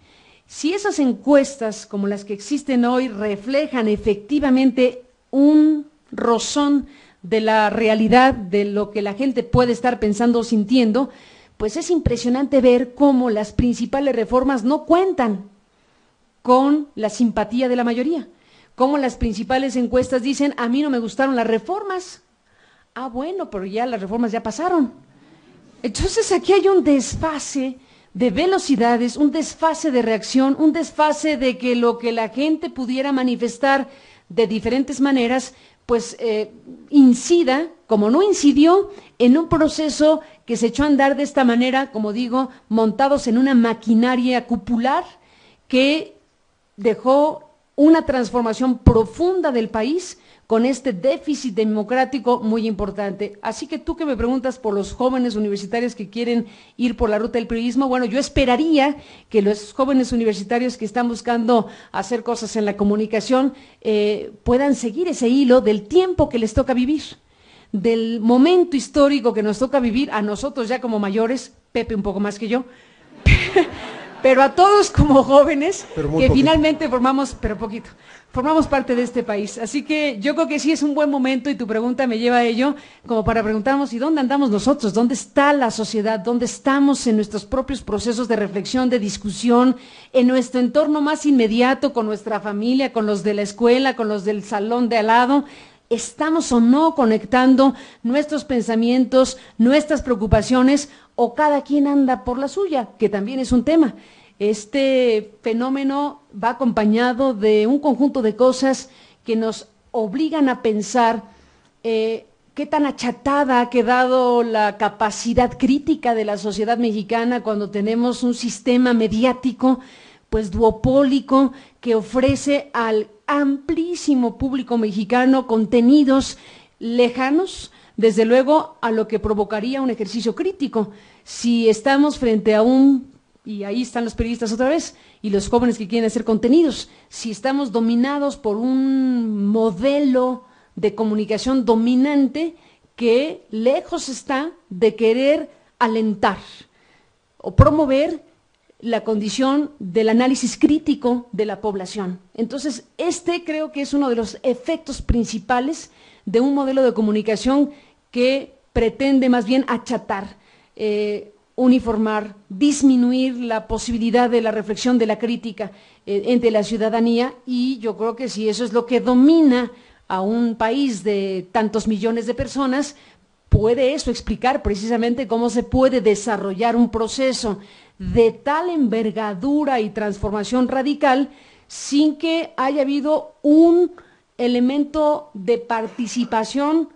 Si esas encuestas, como las que existen hoy, reflejan efectivamente un rozón de la realidad, de lo que la gente puede estar pensando o sintiendo, pues es impresionante ver cómo las principales reformas no cuentan con la simpatía de la mayoría, cómo las principales encuestas dicen, a mí no me gustaron las reformas. Ah, bueno, pero ya las reformas ya pasaron. Entonces aquí hay un desfase de velocidades, un desfase de reacción, un desfase de que lo que la gente pudiera manifestar de diferentes maneras, pues incida como no incidió en un proceso que se echó a andar de esta manera, como digo, montados en una maquinaria cupular que dejó una transformación profunda del país con este déficit democrático muy importante. Así que tú que me preguntas por los jóvenes universitarios que quieren ir por la ruta del periodismo, bueno, yo esperaría que los jóvenes universitarios que están buscando hacer cosas en la comunicación puedan seguir ese hilo del tiempo que les toca vivir, del momento histórico que nos toca vivir a nosotros ya como mayores, Pepe un poco más que yo, pero a todos como jóvenes que poquito. Finalmente formamos parte de este país. Así que yo creo que sí es un buen momento y tu pregunta me lleva a ello, como para preguntarnos, ¿y dónde andamos nosotros? ¿Dónde está la sociedad? ¿Dónde estamos en nuestros propios procesos de reflexión, de discusión, en nuestro entorno más inmediato, con nuestra familia, con los de la escuela, con los del salón de al lado? ¿Estamos o no conectando nuestros pensamientos, nuestras preocupaciones, o cada quien anda por la suya, que también es un tema? Este fenómeno va acompañado de un conjunto de cosas que nos obligan a pensar qué tan achatada ha quedado la capacidad crítica de la sociedad mexicana cuando tenemos un sistema mediático pues duopólico que ofrece al amplísimo público mexicano contenidos lejanos, desde luego, a lo que provocaría un ejercicio crítico. Si estamos frente a y ahí están los periodistas otra vez, y los jóvenes que quieren hacer contenidos, si estamos dominados por un modelo de comunicación dominante que lejos está de querer alentar o promover la condición del análisis crítico de la población. Entonces, creo que es uno de los efectos principales de un modelo de comunicación que pretende más bien achatar, uniformar, disminuir la posibilidad de la reflexión, de la crítica entre la ciudadanía, y yo creo que si eso es lo que domina a un país de tantos millones de personas, puede eso explicar precisamente cómo se puede desarrollar un proceso de tal envergadura y transformación radical sin que haya habido un elemento de participación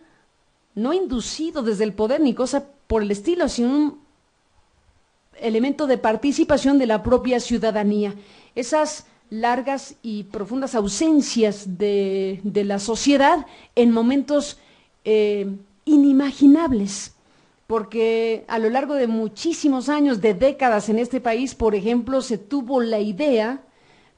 no inducido desde el poder ni cosa por el estilo, sino un elemento de participación de la propia ciudadanía. Esas largas y profundas ausencias de la sociedad en momentos inimaginables, porque a lo largo de muchísimos años, de décadas en este país, por ejemplo, se tuvo la idea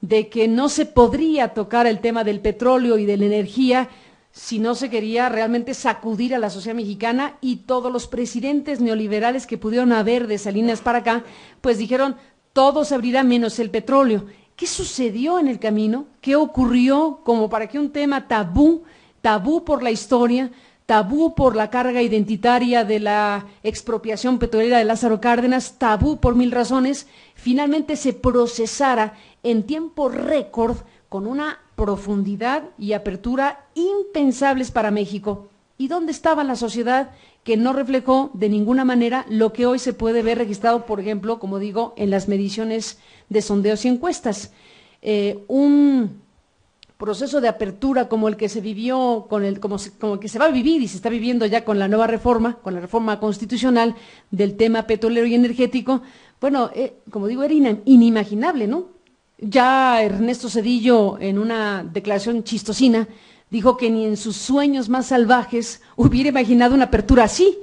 de que no se podría tocar el tema del petróleo y de la energía si no se quería realmente sacudir a la sociedad mexicana, y todos los presidentes neoliberales que pudieron haber de Salinas para acá, pues dijeron, todo se abrirá menos el petróleo. ¿Qué sucedió en el camino? ¿Qué ocurrió como para que un tema tabú por la historia, tabú por la carga identitaria de la expropiación petrolera de Lázaro Cárdenas, tabú por mil razones, finalmente se procesara en tiempo récord con una profundidad y apertura impensables para México? ¿Y dónde estaba la sociedad que no reflejó de ninguna manera lo que hoy se puede ver registrado, por ejemplo, como digo, en las mediciones de sondeos y encuestas? Un proceso de apertura como el que se vivió, como el que se va a vivir y se está viviendo ya con la nueva reforma, con la reforma constitucional del tema petrolero y energético, bueno, como digo, era inimaginable, ¿no? Ya Ernesto Zedillo, en una declaración chistosina, dijo que ni en sus sueños más salvajes hubiera imaginado una apertura así.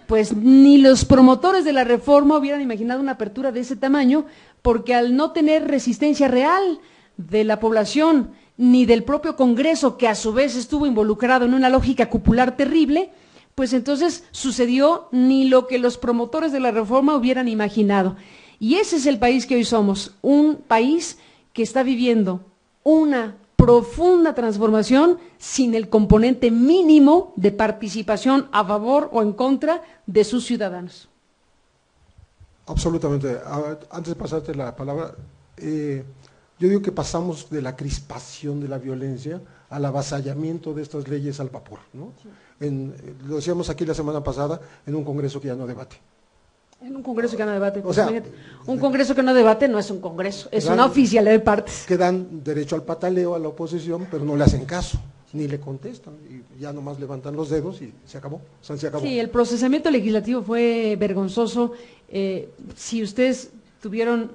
Pues ni los promotores de la reforma hubieran imaginado una apertura de ese tamaño, porque al no tener resistencia real de la población, ni del propio Congreso, que a su vez estuvo involucrado en una lógica cupular terrible, pues entonces sucedió ni lo que los promotores de la reforma hubieran imaginado. Y ese es el país que hoy somos, un país que está viviendo una profunda transformación sin el componente mínimo de participación a favor o en contra de sus ciudadanos. Absolutamente. Antes de pasarte la palabra, yo digo que pasamos de la crispación de la violencia al avasallamiento de estas leyes al vapor, ¿no? Sí. Lo decíamos aquí la semana pasada, en un Congreso que ya no debate. En un Congreso que no debate. O sea, un Congreso que no debate no es un Congreso, es una oficialidad de partes. Que dan derecho al pataleo a la oposición, pero no le hacen caso. ni le contestan, y ya nomás levantan los dedos y se acabó, o sea, se acabó. Sí, el procesamiento legislativo fue vergonzoso. Si ustedes tuvieron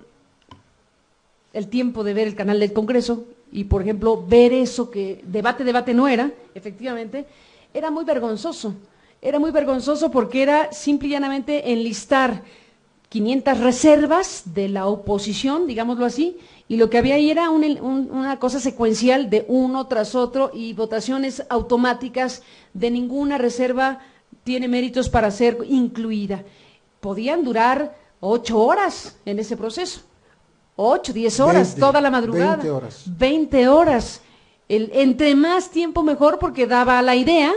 el tiempo de ver el canal del Congreso y, por ejemplo, ver eso que debate no era, efectivamente, era muy vergonzoso. Era muy vergonzoso porque era simple y llanamente enlistar 500 reservas de la oposición, digámoslo así, y lo que había ahí era una cosa secuencial de uno tras otro y votaciones automáticas, de ninguna reserva tiene méritos para ser incluida. Podían durar 8 horas en ese proceso, 8, 10 horas, 20, toda la madrugada. 20 horas. 20 horas. Entre más tiempo mejor, porque daba la idea,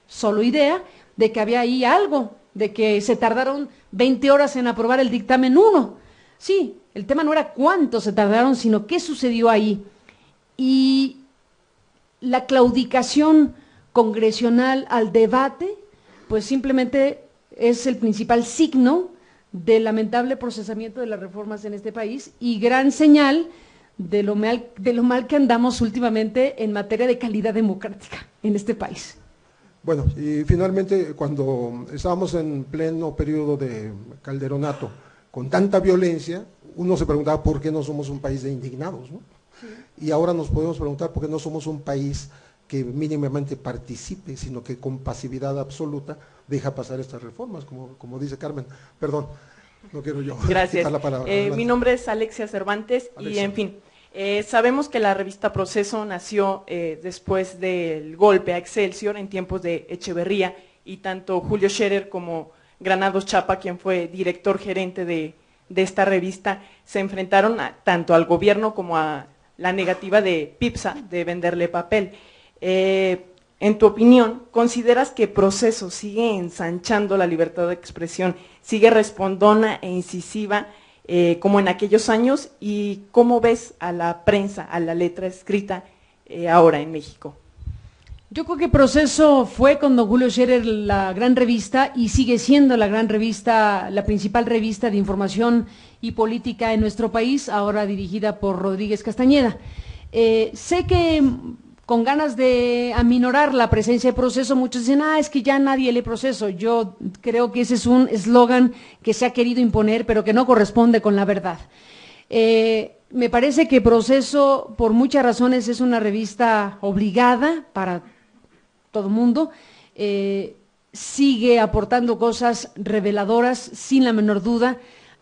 solo idea, de que había ahí algo, de que se tardaron 20 horas en aprobar el dictamen 1. Sí, el tema no era cuánto se tardaron, sino qué sucedió ahí. Y la claudicación congresional al debate, pues simplemente es el principal signo del lamentable procesamiento de las reformas en este país y gran señal de lo mal que andamos últimamente en materia de calidad democrática en este país. Bueno, y finalmente, cuando estábamos en pleno periodo de calderonato, con tanta violencia, uno se preguntaba por qué no somos un país de indignados, ¿no? Sí. Y ahora nos podemos preguntar por qué no somos un país que mínimamente participe, sino que con pasividad absoluta deja pasar estas reformas, como dice Carmen. Perdón, no quiero yo quitar la palabra. Mi nombre es Alexia Cervantes. Alexia. Y en fin, sabemos que la revista Proceso nació después del golpe a Excelsior en tiempos de Echeverría, y tanto Julio Scherer como Granados Chapa, quien fue director gerente de esta revista, se enfrentaron tanto al gobierno como a la negativa de PIPSA de venderle papel. En tu opinión, ¿consideras que Proceso sigue ensanchando la libertad de expresión, sigue respondona e incisiva como en aquellos años? ¿Y cómo ves a la prensa, a la letra escrita ahora en México? Yo creo que Proceso fue con don Julio Scherer la gran revista y sigue siendo la gran revista, la principal revista de información y política en nuestro país, ahora dirigida por Rodríguez Castañeda. Sé que con ganas de aminorar la presencia de Proceso, muchos dicen, es que ya nadie lee Proceso. Yo creo que ese es un eslogan que se ha querido imponer, pero que no corresponde con la verdad. Me parece que Proceso, por muchas razones, es una revista obligada para todo mundo, sigue aportando cosas reveladoras, sin la menor duda,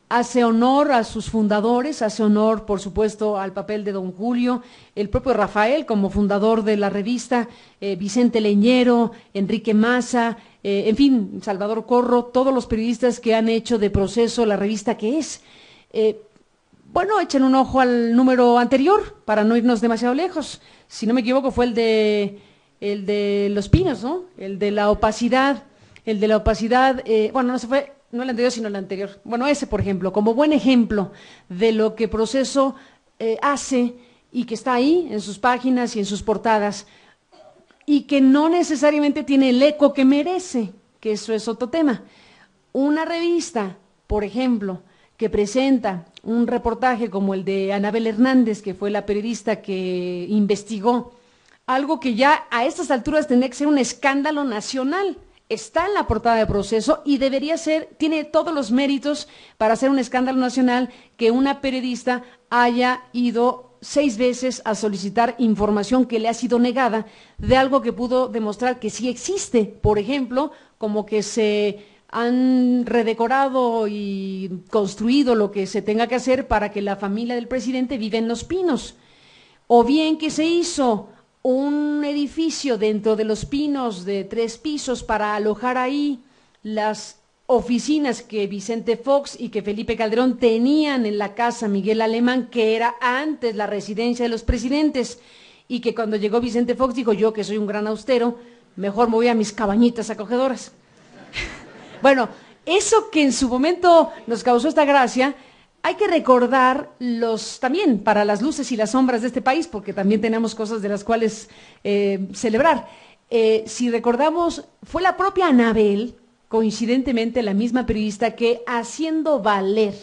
hace honor a sus fundadores, hace honor, por supuesto, al papel de don Julio, el propio Rafael como fundador de la revista, Vicente Leñero, Enrique Maza, en fin, Salvador Corro, todos los periodistas que han hecho de Proceso la revista que es. Bueno, echen un ojo al número anterior para no irnos demasiado lejos. Si no me equivoco fue el de Los Pinos, ¿no? El de la opacidad, bueno, no el anterior, sino el anterior. Bueno, ese, por ejemplo, como buen ejemplo de lo que Proceso hace y que está ahí en sus páginas y en sus portadas y que no necesariamente tiene el eco que merece, que eso es otro tema. Una revista, por ejemplo, que presenta un reportaje como el de Anabel Hernández, que fue la periodista que investigó algo que ya a estas alturas tendría que ser un escándalo nacional. Está en la portada de Proceso y debería ser, tiene todos los méritos para ser un escándalo nacional que una periodista haya ido 6 veces a solicitar información que le ha sido negada de algo que pudo demostrar que sí existe. Por ejemplo, como que se han redecorado y construido lo que se tenga que hacer para que la familia del presidente viva en Los Pinos, o bien que se hizo un edificio dentro de Los Pinos de 3 pisos para alojar ahí las oficinas que Vicente Fox y que Felipe Calderón tenían en la casa Miguel Alemán, que era antes la residencia de los presidentes, y que cuando llegó Vicente Fox dijo, yo que soy un gran austero, mejor me voy a mis cabañitas acogedoras. Bueno, eso que en su momento nos causó esta gracia, hay que recordar también para las luces y las sombras de este país, porque también tenemos cosas de las cuales celebrar. Si recordamos, fue la propia Anabel, coincidentemente la misma periodista, que haciendo valer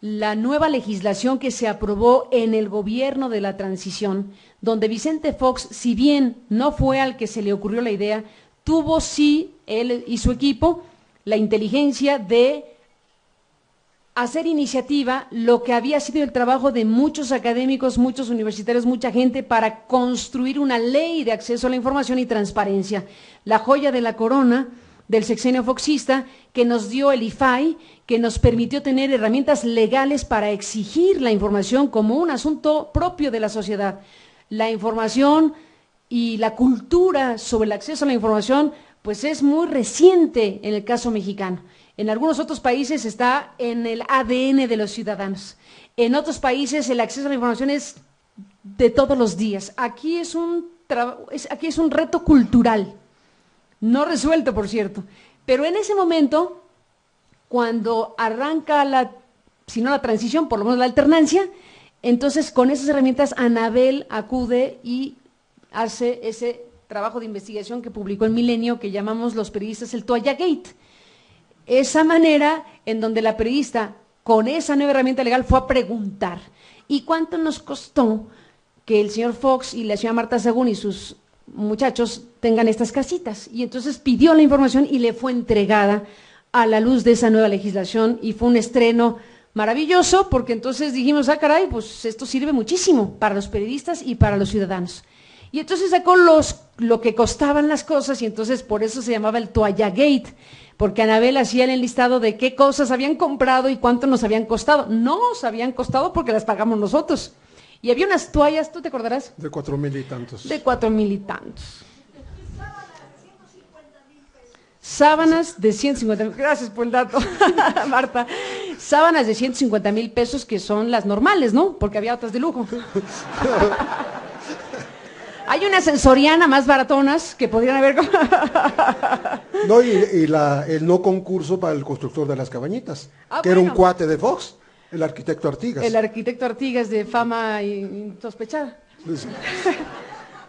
la nueva legislación que se aprobó en el gobierno de la transición, donde Vicente Fox, si bien no fue al que se le ocurrió la idea, tuvo sí, él y su equipo, la inteligencia de hacer iniciativa lo que había sido el trabajo de muchos académicos, muchos universitarios, mucha gente para construir una ley de acceso a la información y transparencia. La joya de la corona del sexenio foxista que nos dio el IFAI, que nos permitió tener herramientas legales para exigir la información como un asunto propio de la sociedad. La información y la cultura sobre el acceso a la información, pues es muy reciente en el caso mexicano. En algunos otros países está en el ADN de los ciudadanos. En otros países el acceso a la información es de todos los días. Aquí es un reto cultural, no resuelto, por cierto. Pero en ese momento, cuando arranca si no la transición, por lo menos la alternancia, entonces con esas herramientas Anabel acude y hace ese trabajo de investigación que publicó en Milenio, que llamamos los periodistas el Toalla Gate. Esa manera en donde la periodista, con esa nueva herramienta legal, fue a preguntar. ¿Y cuánto nos costó que el señor Fox y la señora Marta Sagún y sus muchachos tengan estas casitas? Y entonces pidió la información y le fue entregada a la luz de esa nueva legislación y fue un estreno maravilloso porque entonces dijimos, ah caray, pues esto sirve muchísimo para los periodistas y para los ciudadanos. Y entonces sacó lo que costaban las cosas y entonces por eso se llamaba el Toalla Gate, porque Anabel hacía el enlistado de qué cosas habían comprado y cuánto nos habían costado. No nos habían costado porque las pagamos nosotros. Y había unas toallas, ¿tú te acordarás? De 4,000 y tantos. De 4,000 y tantos. Sábanas de 150,000, gracias por el dato, Marta. Sábanas de 150,000 pesos que son las normales, ¿no? Porque había otras de lujo. Hay unas sensoriana más baratonas que podrían haber. No, y el no concurso para el constructor de las cabañitas, que era un cuate de Fox, el arquitecto Artigas. El arquitecto Artigas de fama insospechada. Pues,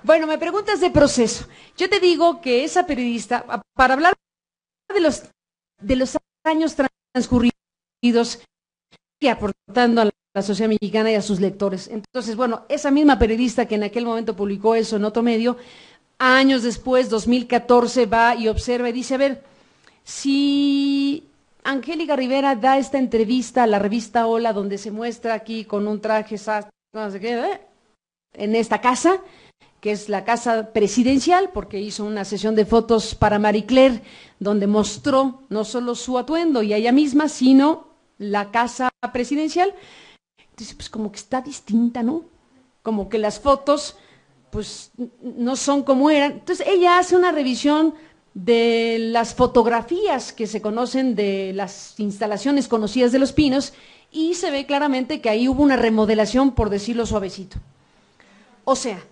bueno, me preguntas de proceso. Yo te digo que esa periodista, para hablar de los años transcurridos y aportando a la sociedad mexicana y a sus lectores. Entonces, bueno, esa misma periodista que en aquel momento publicó eso en otro medio, años después, 2014, va y observa y dice, a ver, si Angélica Rivera da esta entrevista a la revista Hola, donde se muestra aquí con un traje, no sé qué, en esta casa, que es la casa presidencial, porque hizo una sesión de fotos para Marie Claire, donde mostró no solo su atuendo y ella misma, sino la casa presidencial. Entonces, pues como que está distinta, ¿no? Como que las fotos, pues no son como eran. Entonces, ella hace una revisión de las fotografías que se conocen de las instalaciones conocidas de Los Pinos y se ve claramente que ahí hubo una remodelación, por decirlo suavecito. O sea,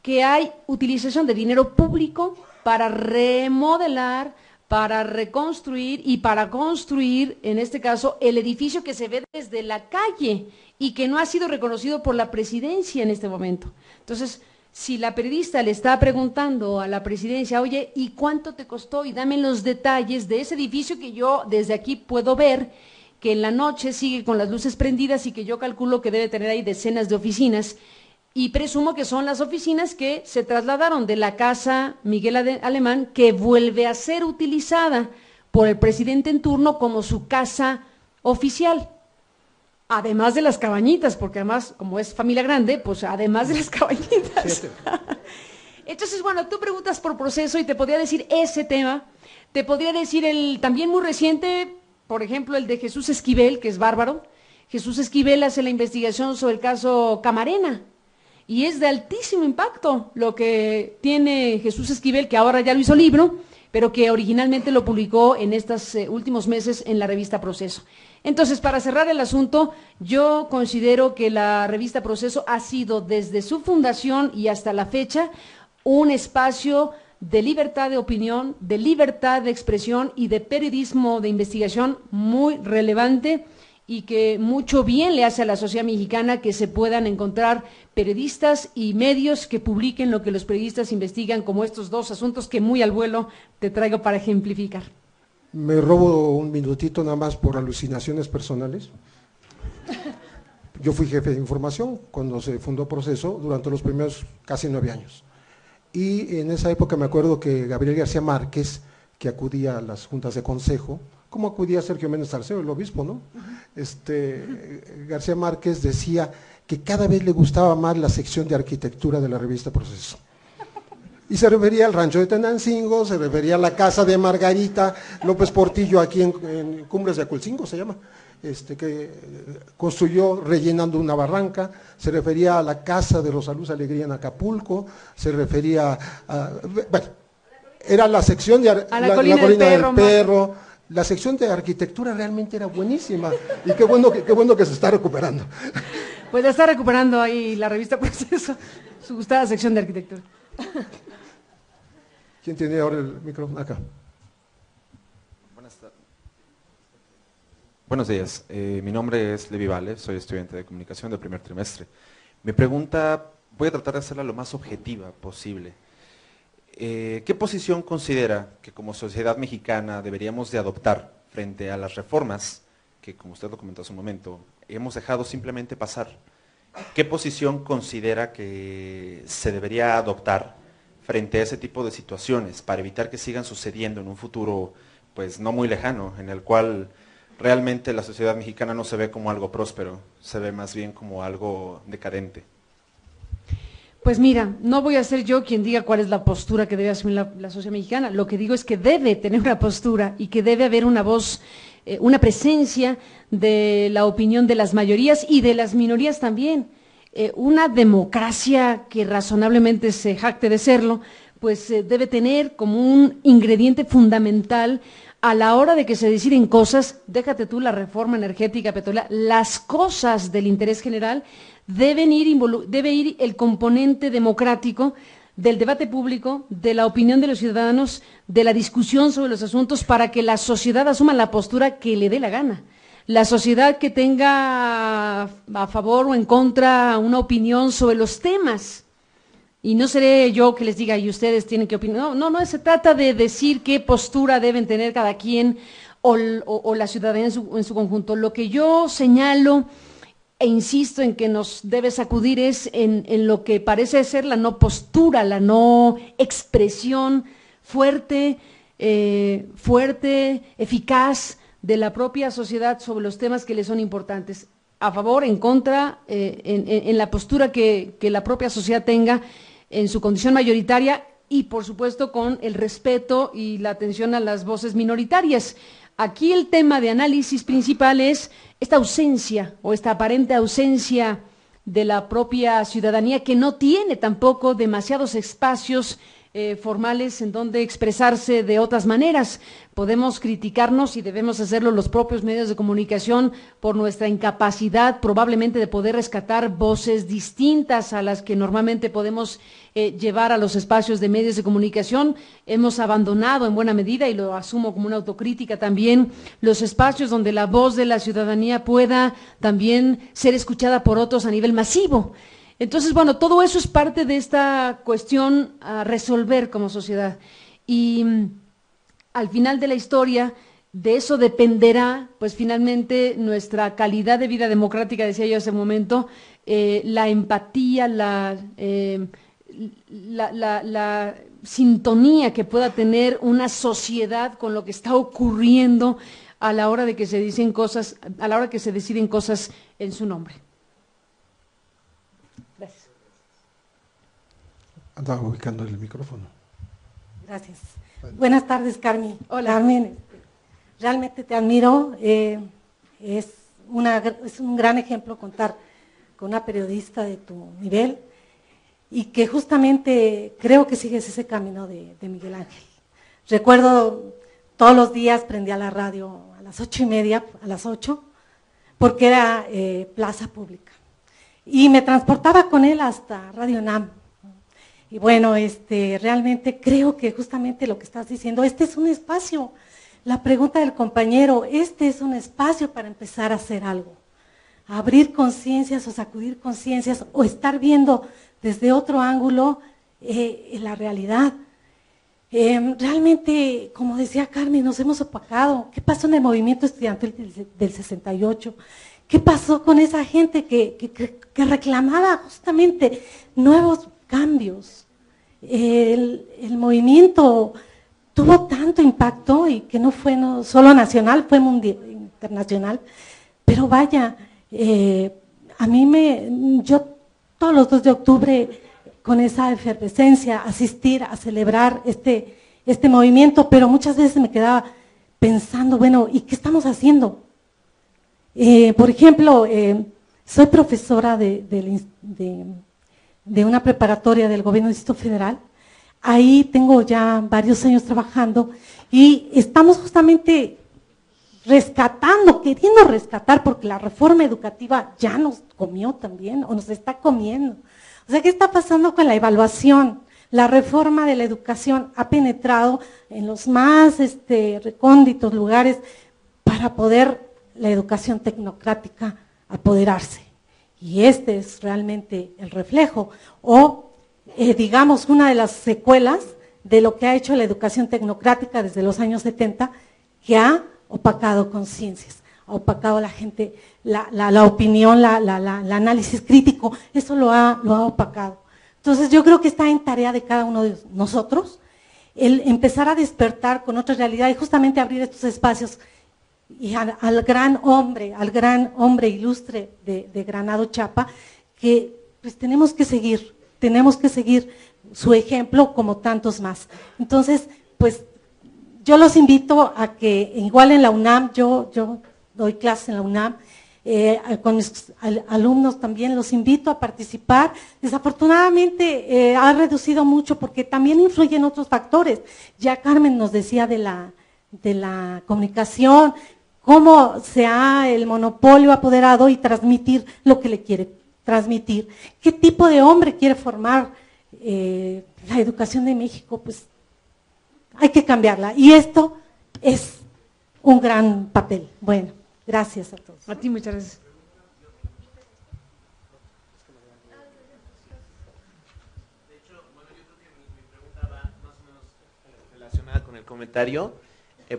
que hay utilización de dinero público para remodelar, para reconstruir y para construir, en este caso, el edificio que se ve desde la calle y que no ha sido reconocido por la presidencia en este momento. Entonces, si la periodista le está preguntando a la presidencia, oye, ¿y cuánto te costó? Y dame los detalles de ese edificio que yo desde aquí puedo ver, que en la noche sigue con las luces prendidas y que yo calculo que debe tener ahí decenas de oficinas, y presumo que son las oficinas que se trasladaron de la casa Miguel Alemán, que vuelve a ser utilizada por el presidente en turno como su casa oficial. Además de las cabañitas, porque además, como es familia grande, pues además de las cabañitas. Entonces, bueno, tú preguntas por proceso y te podría decir ese tema, te podría decir el también muy reciente, por ejemplo, el de Jesús Esquivel, que es bárbaro. Jesús Esquivel hace la investigación sobre el caso Camarena, y es de altísimo impacto lo que tiene Jesús Esquivel, que ahora ya lo hizo libro, pero que originalmente lo publicó en estos últimos meses en la revista Proceso. Entonces, para cerrar el asunto, yo considero que la revista Proceso ha sido desde su fundación y hasta la fecha un espacio de libertad de opinión, de libertad de expresión y de periodismo de investigación muy relevante y que mucho bien le hace a la sociedad mexicana que se puedan encontrar periodistas y medios que publiquen lo que los periodistas investigan, como estos dos asuntos que muy al vuelo te traigo para ejemplificar. Me robo un minutito nada más por alucinaciones personales. Yo fui jefe de información cuando se fundó Proceso durante los primeros casi 9 años. Y en esa época me acuerdo que Gabriel García Márquez, que acudía a las juntas de consejo, como acudía Sergio Méndez Salcedo, el obispo, ¿no? García Márquez decía que cada vez le gustaba más la sección de arquitectura de la revista Proceso. Y se refería al rancho de Tenancingo, se refería a la casa de Margarita López Portillo aquí en Cumbres de Aculcingo, se llama, que construyó rellenando una barranca, se refería a la casa de Rosa Luz Alegría en Acapulco, se refería a, bueno, era la sección de la colina del perro. La sección de arquitectura realmente era buenísima y qué bueno que se está recuperando. Pues está recuperando ahí la revista Proceso, su gustada sección de arquitectura. ¿Quién tiene ahora el micrófono? Acá. Buenos días, mi nombre es Levi Vale, soy estudiante de comunicación del primer trimestre. Mi pregunta, voy a tratar de hacerla lo más objetiva posible. ¿Qué posición considera que como sociedad mexicana deberíamos de adoptar frente a las reformas que, como usted lo comentó hace un momento, hemos dejado simplemente pasar? ¿Qué posición considera que se debería adoptar frente a ese tipo de situaciones para evitar que sigan sucediendo en un futuro pues no muy lejano, en el cual realmente la sociedad mexicana no se ve como algo próspero, se ve más bien como algo decadente? Pues mira, no voy a ser yo quien diga cuál es la postura que debe asumir la sociedad mexicana. Lo que digo es que debe tener una postura y que debe haber una voz, una presencia de la opinión de las mayorías y de las minorías también. Una democracia que razonablemente se jacte de serlo, pues debe tener como un ingrediente fundamental a la hora de que se deciden cosas, déjate tú la reforma energética petrolera, las cosas del interés general, debe ir el componente democrático del debate público, de la opinión de los ciudadanos, de la discusión sobre los asuntos para que la sociedad asuma la postura que le dé la gana. La sociedad que tenga a favor o en contra una opinión sobre los temas. Y no seré yo que les diga, y ustedes tienen que opinar. No, se trata de decir qué postura deben tener cada quien o la ciudadanía en su conjunto. Lo que yo señalo e insisto en que nos debe sacudir es en lo que parece ser la no postura, la no expresión fuerte, eficaz de la propia sociedad sobre los temas que le son importantes. A favor, en contra, en la postura que la propia sociedad tenga en su condición mayoritaria y, por supuesto, con el respeto y la atención a las voces minoritarias. Aquí el tema de análisis principal es esta ausencia o esta aparente ausencia de la propia ciudadanía que no tiene tampoco demasiados espacios formales en donde expresarse de otras maneras. Podemos criticarnos y debemos hacerlo los propios medios de comunicación por nuestra incapacidad probablemente de poder rescatar voces distintas a las que normalmente podemos llevar a los espacios de medios de comunicación. Hemos abandonado en buena medida, y lo asumo como una autocrítica también, los espacios donde la voz de la ciudadanía pueda también ser escuchada por otros a nivel masivo. Entonces, bueno, todo eso es parte de esta cuestión a resolver como sociedad. Y al final de la historia, de eso dependerá, pues finalmente, nuestra calidad de vida democrática, decía yo hace un momento, la empatía, la sintonía que pueda tener una sociedad con lo que está ocurriendo a la hora de que se dicen cosas, a la hora que se deciden cosas en su nombre. Gracias. Andaba ubicando el micrófono. Gracias. Buenas tardes, Carmen. Hola. Carmen, realmente te admiro. Es un gran ejemplo contar con una periodista de tu nivel y que justamente creo que sigues ese camino de Miguel Ángel. Recuerdo todos los días prendía la radio a las 8:30, a las 8, porque era plaza pública. Y me transportaba con él hasta Radio UNAM. Y bueno, realmente creo que justamente lo que estás diciendo, este es un espacio, la pregunta del compañero, este es un espacio para empezar a hacer algo, abrir conciencias o sacudir conciencias o estar viendo desde otro ángulo la realidad. Realmente, como decía Carmen, nos hemos opacado. ¿Qué pasó en el movimiento estudiantil del 68? ¿Qué pasó con esa gente que reclamaba justamente nuevos cambios? El movimiento tuvo tanto impacto y que no fue no solo nacional, fue mundial, internacional, pero vaya, yo todos los 2 de octubre con esa efervescencia asistir a celebrar este movimiento, pero muchas veces me quedaba pensando, bueno, ¿y qué estamos haciendo? Por ejemplo, soy profesora de una preparatoria del gobierno del Distrito Federal. Ahí tengo ya varios años trabajando y estamos justamente queriendo rescatar, porque la reforma educativa ya nos comió también, o nos está comiendo. O sea, ¿qué está pasando con la evaluación? La reforma de la educación ha penetrado en los más recónditos lugares para poder la educación tecnocrática apoderarse. Y este es realmente el reflejo, o digamos una de las secuelas de lo que ha hecho la educación tecnocrática desde los años 70, que ha opacado conciencias, ha opacado a la gente, la opinión, el análisis crítico, eso lo ha opacado. Entonces yo creo que está en tarea de cada uno de nosotros el empezar a despertar con otra realidad y justamente abrir estos espacios y al gran hombre ilustre de Granado Chapa, que pues tenemos que seguir su ejemplo como tantos más. Entonces, pues yo los invito a que igual en la UNAM, yo doy clases en la UNAM, con mis alumnos también los invito a participar. Desafortunadamente ha reducido mucho porque también influyen otros factores. Ya Carmen nos decía de la comunicación, cómo el monopolio apoderado y transmitir lo que le quiere transmitir. ¿Qué tipo de hombre quiere formar la educación de México? Pues hay que cambiarla. Y esto es un gran papel. Bueno, gracias a todos. A ti, muchas gracias. De hecho, bueno, yo creo que mi pregunta va más o menos relacionada con el comentario.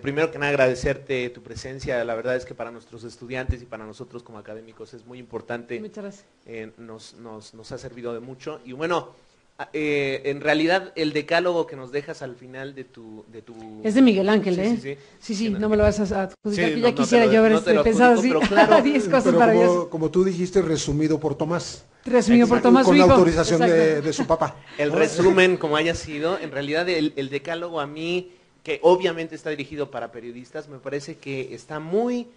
Primero que nada, agradecerte tu presencia. La verdad es que para nuestros estudiantes y para nosotros como académicos es muy importante. Muchas gracias. Nos ha servido de mucho. Y bueno, en realidad el decálogo que nos dejas al final de tu... Es de Miguel Ángel, sí, ¿eh? Sí, no me lo vas a adjudicar, sí, que ya no quisiera yo haber pensado así. Pero claro, 10 cosas pero maravillosas. como tú dijiste, resumido por Tomás. Resumido por Tomás, con su la hijo. autorización de su papá. El resumen, como haya sido, en realidad el decálogo a mí, que obviamente está dirigido para periodistas, me parece que está muy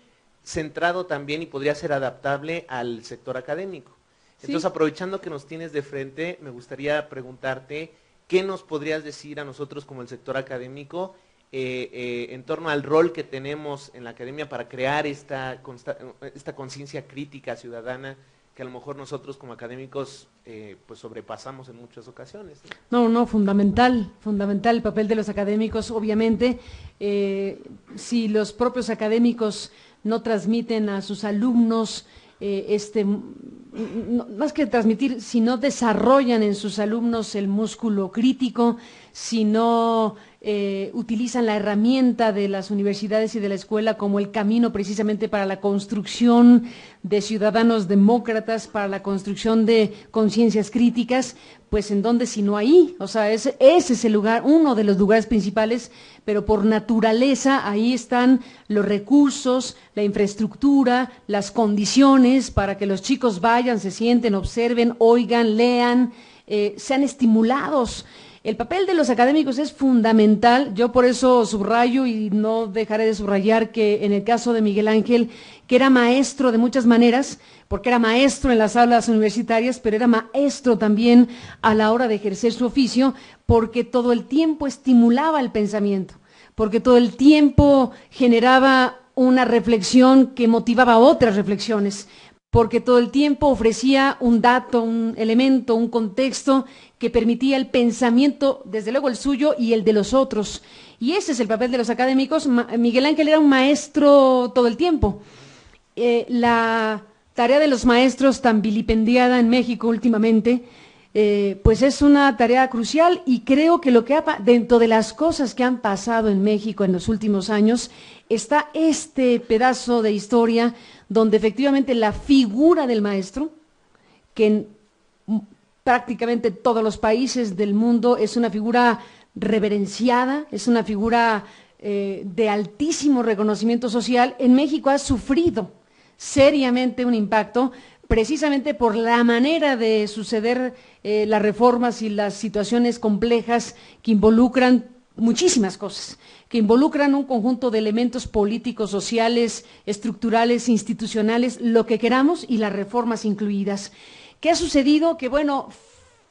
centrado también y podría ser adaptable al sector académico. Entonces, Sí. aprovechando que nos tienes de frente, me gustaría preguntarte qué nos podrías decir a nosotros como el sector académico en torno al rol que tenemos en la academia para crear esta conciencia crítica ciudadana que a lo mejor nosotros como académicos pues sobrepasamos en muchas ocasiones. No, fundamental el papel de los académicos, obviamente. Si los propios académicos no transmiten a sus alumnos, más que transmitir, si no desarrollan en sus alumnos el músculo crítico, si no utilizan la herramienta de las universidades y de la escuela como el camino precisamente para la construcción de ciudadanos demócratas, para la construcción de conciencias críticas, pues en dónde si no ahí, o sea, ese es el lugar, uno de los lugares principales, pero por naturaleza ahí están los recursos, la infraestructura, las condiciones para que los chicos vayan, se sienten, observen, oigan, lean, sean estimulados. El papel de los académicos es fundamental, yo por eso subrayo y no dejaré de subrayar que en el caso de Miguel Ángel, que era maestro de muchas maneras, porque era maestro en las aulas universitarias, pero era maestro también a la hora de ejercer su oficio, porque todo el tiempo estimulaba el pensamiento, porque todo el tiempo generaba una reflexión que motivaba otras reflexiones, porque todo el tiempo ofrecía un dato, un elemento, un contexto que permitía el pensamiento, desde luego el suyo y el de los otros. Y ese es el papel de los académicos. Miguel Ángel era un maestro todo el tiempo. La tarea de los maestros, tan vilipendiada en México últimamente, pues es una tarea crucial y creo que dentro de las cosas que han pasado en México en los últimos años está este pedazo de historia donde efectivamente la figura del maestro, que en prácticamente todos los países del mundo es una figura reverenciada, es una figura de altísimo reconocimiento social, en México ha sufrido seriamente un impacto precisamente por la manera de suceder las reformas y las situaciones complejas que involucran muchísimas cosas, que involucran un conjunto de elementos políticos, sociales, estructurales, institucionales, lo que queramos, y las reformas incluidas. ¿Qué ha sucedido? Que bueno,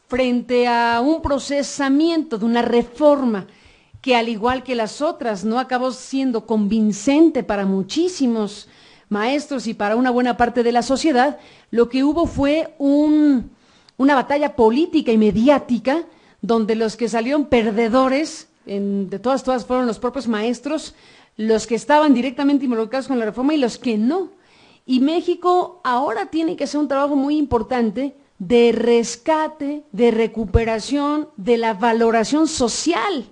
frente a un procesamiento de una reforma que al igual que las otras no acabó siendo convincente para muchísimos maestros y para una buena parte de la sociedad, lo que hubo fue una batalla política y mediática donde los que salieron perdedores, de todas fueron los propios maestros, los que estaban directamente involucrados con la reforma y los que no. Y México ahora tiene que hacer un trabajo muy importante de rescate, de recuperación, de la valoración social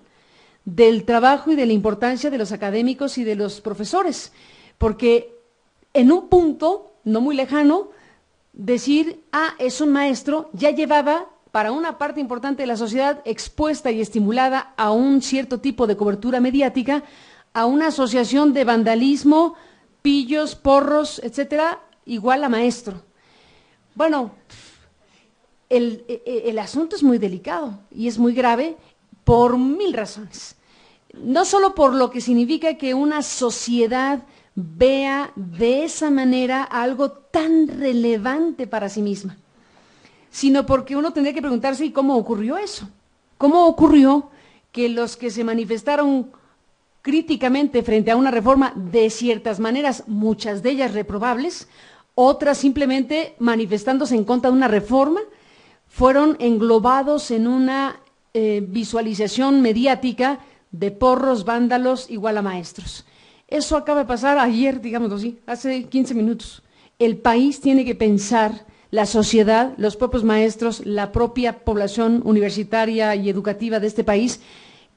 del trabajo y de la importancia de los académicos y de los profesores, porque en un punto no muy lejano, decir, es un maestro, ya llevaba para una parte importante de la sociedad expuesta y estimulada a un cierto tipo de cobertura mediática, a una asociación de vandalismo, pillos, porros, etcétera, igual a maestro. Bueno, el asunto es muy delicado y es muy grave por 1000 razones. No solo por lo que significa que una sociedad vea de esa manera algo tan relevante para sí misma, sino porque uno tendría que preguntarse, ¿y cómo ocurrió eso? ¿Cómo ocurrió que los que se manifestaron críticamente frente a una reforma de ciertas maneras, muchas de ellas reprobables, otras simplemente manifestándose en contra de una reforma, fueron englobados en una visualización mediática de porros, vándalos, igual a maestros? Eso acaba de pasar ayer, digámoslo así, hace 15 minutos. El país tiene que pensar, la sociedad, los propios maestros, la propia población universitaria y educativa de este país,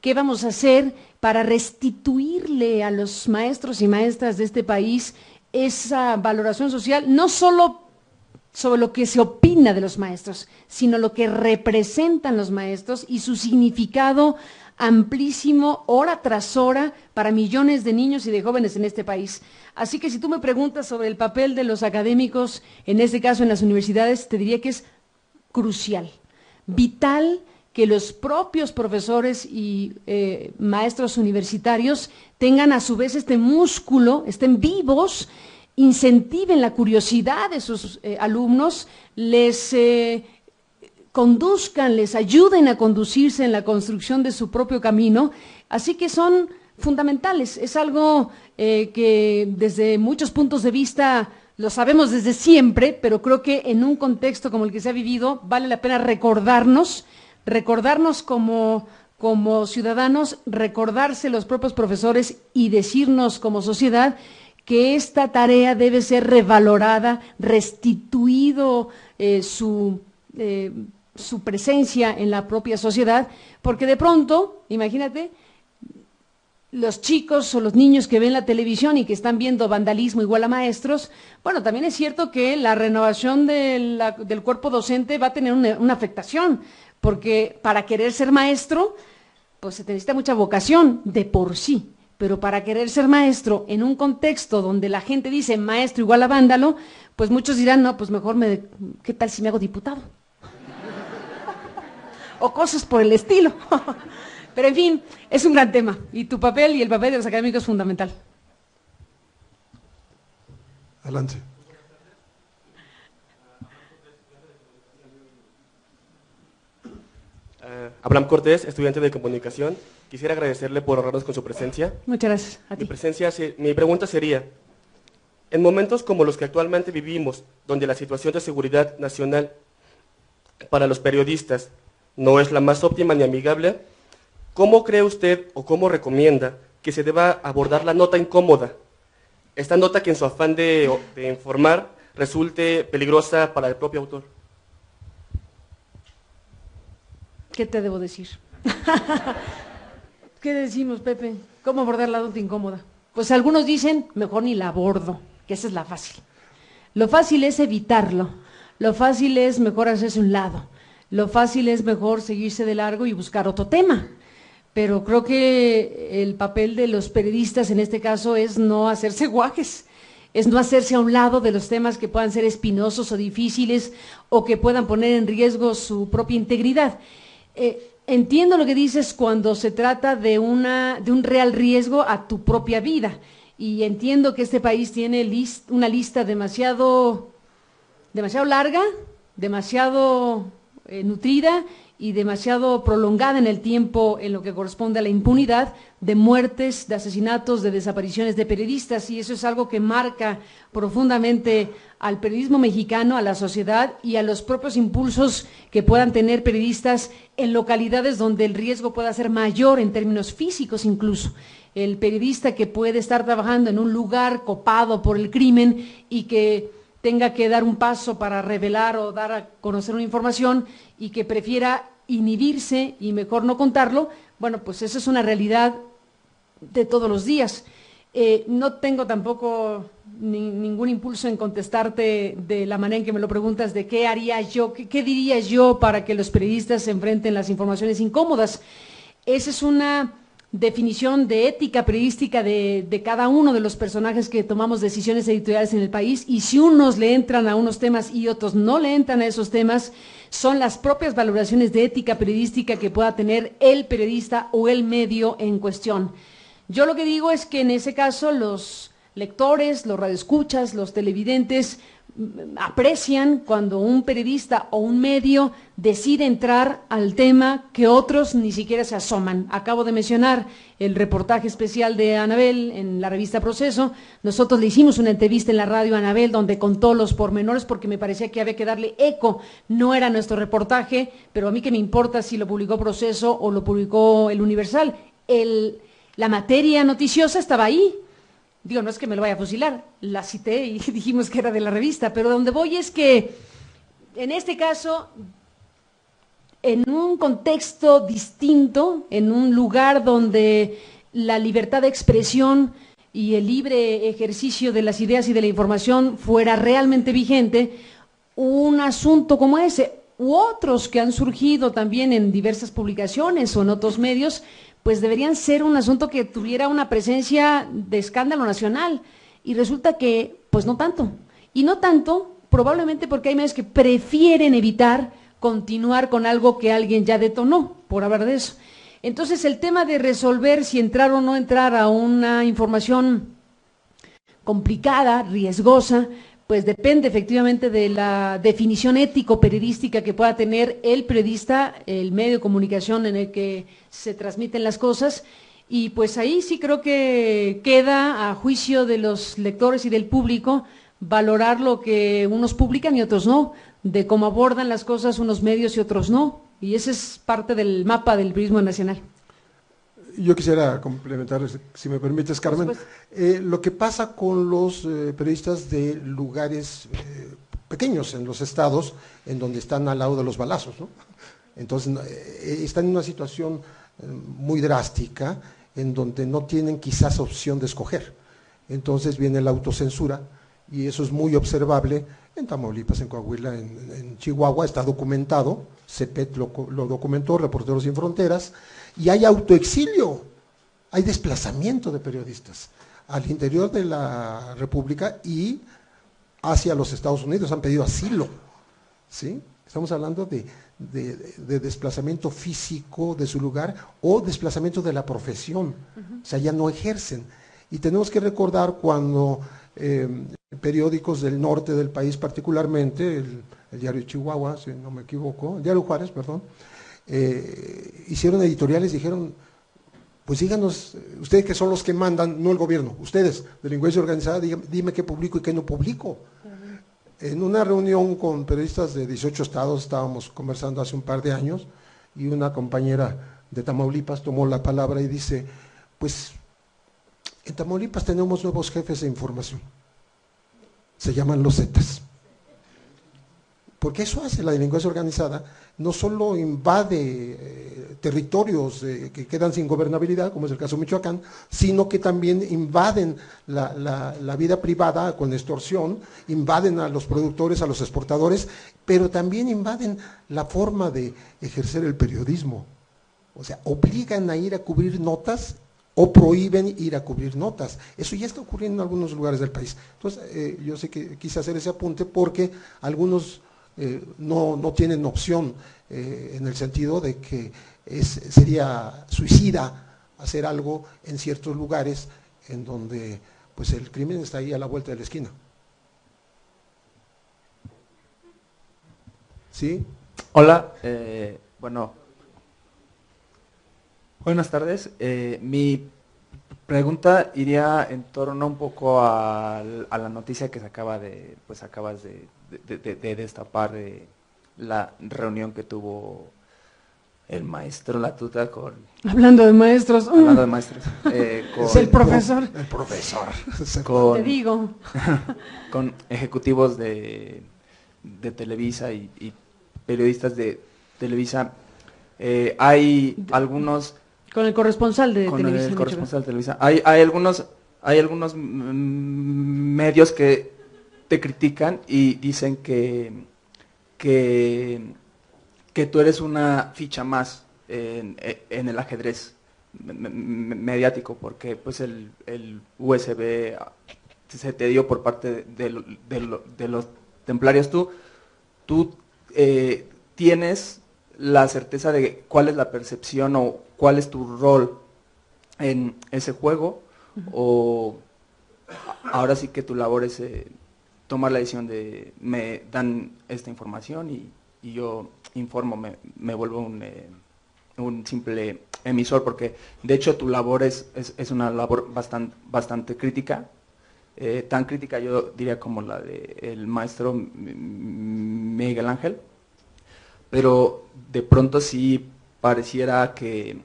¿qué vamos a hacer para restituirle a los maestros y maestras de este país esa valoración social, no solo sobre lo que se opina de los maestros, sino lo que representan los maestros y su significado amplísimo, hora tras hora, para millones de niños y de jóvenes en este país? Así que si tú me preguntas sobre el papel de los académicos, en este caso en las universidades, te diría que es crucial, vital, que los propios profesores y maestros universitarios tengan a su vez este músculo, estén vivos, incentiven la curiosidad de sus alumnos, les conduzcan, les ayuden a conducirse en la construcción de su propio camino. Así que son fundamentales, es algo que desde muchos puntos de vista lo sabemos desde siempre, pero creo que en un contexto como el que se ha vivido vale la pena recordarnos como ciudadanos, recordarse los propios profesores y decirnos como sociedad que esta tarea debe ser revalorada, restituido su presencia en la propia sociedad, porque de pronto, imagínate, los chicos o los niños que ven la televisión y que están viendo vandalismo igual a maestros, bueno, también es cierto que la renovación del cuerpo docente va a tener una afectación, porque para querer ser maestro, pues se necesita mucha vocación de por sí, pero para querer ser maestro en un contexto donde la gente dice maestro igual a vándalo, pues muchos dirán, no, pues mejor ¿qué tal si me hago diputado? O cosas por el estilo. Pero en fin, es un gran tema, y tu papel y el papel de los académicos es fundamental. Adelante. Abraham Cortés, estudiante de comunicación. Quisiera agradecerle por honrarnos con su presencia. Muchas gracias a ti. Mi pregunta sería, en momentos como los que actualmente vivimos, donde la situación de seguridad nacional para los periodistas no es la más óptima ni amigable, ¿cómo cree usted o cómo recomienda que se deba abordar la nota incómoda? Esta nota que en su afán de informar resulte peligrosa para el propio autor. ¿Qué te debo decir? ¿Qué decimos, Pepe? ¿Cómo abordar la nota incómoda? pues algunos dicen, mejor ni la abordo, que esa es la fácil. Lo fácil es evitarlo, lo fácil es mejor hacerse un lado, lo fácil es mejor seguirse de largo y buscar otro tema. Pero creo que el papel de los periodistas en este caso es no hacerse guajes, es no hacerse a un lado de los temas que puedan ser espinosos o difíciles o que puedan poner en riesgo su propia integridad. Entiendo lo que dices cuando se trata de un real riesgo a tu propia vida, y entiendo que este país tiene una lista demasiado larga, demasiado nutrida y demasiado prolongada en el tiempo en lo que corresponde a la impunidad de muertes, de asesinatos, de desapariciones de periodistas, y eso es algo que marca profundamente al periodismo mexicano, a la sociedad y a los propios impulsos que puedan tener periodistas en localidades donde el riesgo pueda ser mayor en términos físicos incluso. El periodista que puede estar trabajando en un lugar copado por el crimen y que tenga que dar un paso para revelar o dar a conocer una información y que prefiera inhibirse y mejor no contarlo, bueno, pues esa es una realidad de todos los días. No tengo tampoco ningún impulso en contestarte de la manera en que me lo preguntas, de qué haría yo, qué diría yo para que los periodistas se enfrenten las informaciones incómodas. Esa es una definición de ética periodística de cada uno de los personajes que tomamos decisiones editoriales en el país, y si unos le entran a unos temas y otros no le entran a esos temas, son las propias valoraciones de ética periodística que pueda tener el periodista o el medio en cuestión. Yo lo que digo es que en ese caso los lectores, los radioescuchas, los televidentes aprecian cuando un periodista o un medio decide entrar al tema que otros ni siquiera se asoman. Acabo de mencionar el reportaje especial de Anabel en la revista Proceso. Nosotros le hicimos una entrevista en la radio a Anabel donde contó los pormenores porque me parecía que había que darle eco. No era nuestro reportaje, pero a mí que me importa si lo publicó Proceso o lo publicó El Universal. La materia noticiosa estaba ahí. Digo, no es que me lo vaya a fusilar, la cité y dijimos que era de la revista, pero donde voy es que, en este caso, en un contexto distinto, en un lugar donde la libertad de expresión y el libre ejercicio de las ideas y de la información fuera realmente vigente, un asunto como ese, u otros que han surgido también en diversas publicaciones o en otros medios, pues deberían ser un asunto que tuviera una presencia de escándalo nacional, y resulta que, pues no tanto, y no tanto probablemente porque hay medios que prefieren evitar continuar con algo que alguien ya detonó, por hablar de eso. Entonces el tema de resolver si entrar o no entrar a una información complicada, riesgosa, pues depende efectivamente de la definición ético-periodística que pueda tener el periodista, el medio de comunicación en el que se transmiten las cosas, y pues ahí sí creo que queda a juicio de los lectores y del público valorar lo que unos publican y otros no, de cómo abordan las cosas unos medios y otros no, y ese es parte del mapa del periodismo nacional. Yo quisiera complementar, si me permites, Carmen. Lo que pasa con los periodistas de lugares pequeños en los estados, en donde están al lado de los balazos, ¿no? Entonces, están en una situación muy drástica, en donde no tienen quizás opción de escoger. Entonces viene la autocensura, y eso es muy observable en Tamaulipas, en Coahuila, en Chihuahua, está documentado, CEPET lo documentó, Reporteros Sin Fronteras, y hay autoexilio, hay desplazamiento de periodistas al interior de la República y hacia los Estados Unidos, han pedido asilo, ¿sí? Estamos hablando de desplazamiento físico de su lugar o desplazamiento de la profesión, o sea, ya no ejercen. Y tenemos que recordar cuando periódicos del norte del país, particularmente el diario Chihuahua, si no me equivoco, el diario Juárez, perdón, hicieron editoriales, dijeron, pues díganos, ustedes que son los que mandan, no el gobierno, ustedes, delincuencia organizada, dime qué publico y qué no publico. En una reunión con periodistas de 18 estados, estábamos conversando hace un par de años, y una compañera de Tamaulipas tomó la palabra y dice, pues en Tamaulipas tenemos nuevos jefes de información, se llaman los Zetas. Porque eso hace la delincuencia organizada, no solo invade territorios que quedan sin gobernabilidad, como es el caso de Michoacán, sino que también invaden la vida privada con extorsión, invaden a los productores, a los exportadores, pero también invaden la forma de ejercer el periodismo. O sea, obligan a ir a cubrir notas o prohíben ir a cubrir notas. Eso ya está ocurriendo en algunos lugares del país. Entonces, yo sé que quise hacer ese apunte porque algunos no tienen opción en el sentido de que sería suicida hacer algo en ciertos lugares en donde pues el crimen está ahí a la vuelta de la esquina. ¿Sí? Hola, buenas tardes. Mi pregunta iría en torno un poco a la noticia que acabas de destapar de la reunión que tuvo el maestro Latuta con... Hablando de maestros. Hablando de maestros. Es el profesor. El profesor. Te digo. Con ejecutivos de Televisa y periodistas de Televisa. Hay algunos... Con el corresponsal de Televisa. Con el corresponsal de Televisa. Hay algunos medios que te critican y dicen que tú eres una ficha más en el ajedrez mediático, porque pues el USB se te dio por parte de los templarios. Tú tienes la certeza de cuál es la percepción o cuál es tu rol en ese juego, o ahora sí que tu labor es tomar la decisión de me dan esta información y yo informo, me vuelvo un simple emisor, porque de hecho tu labor es una labor bastante crítica, tan crítica yo diría como la del maestro Miguel Ángel, pero de pronto sí pareciera que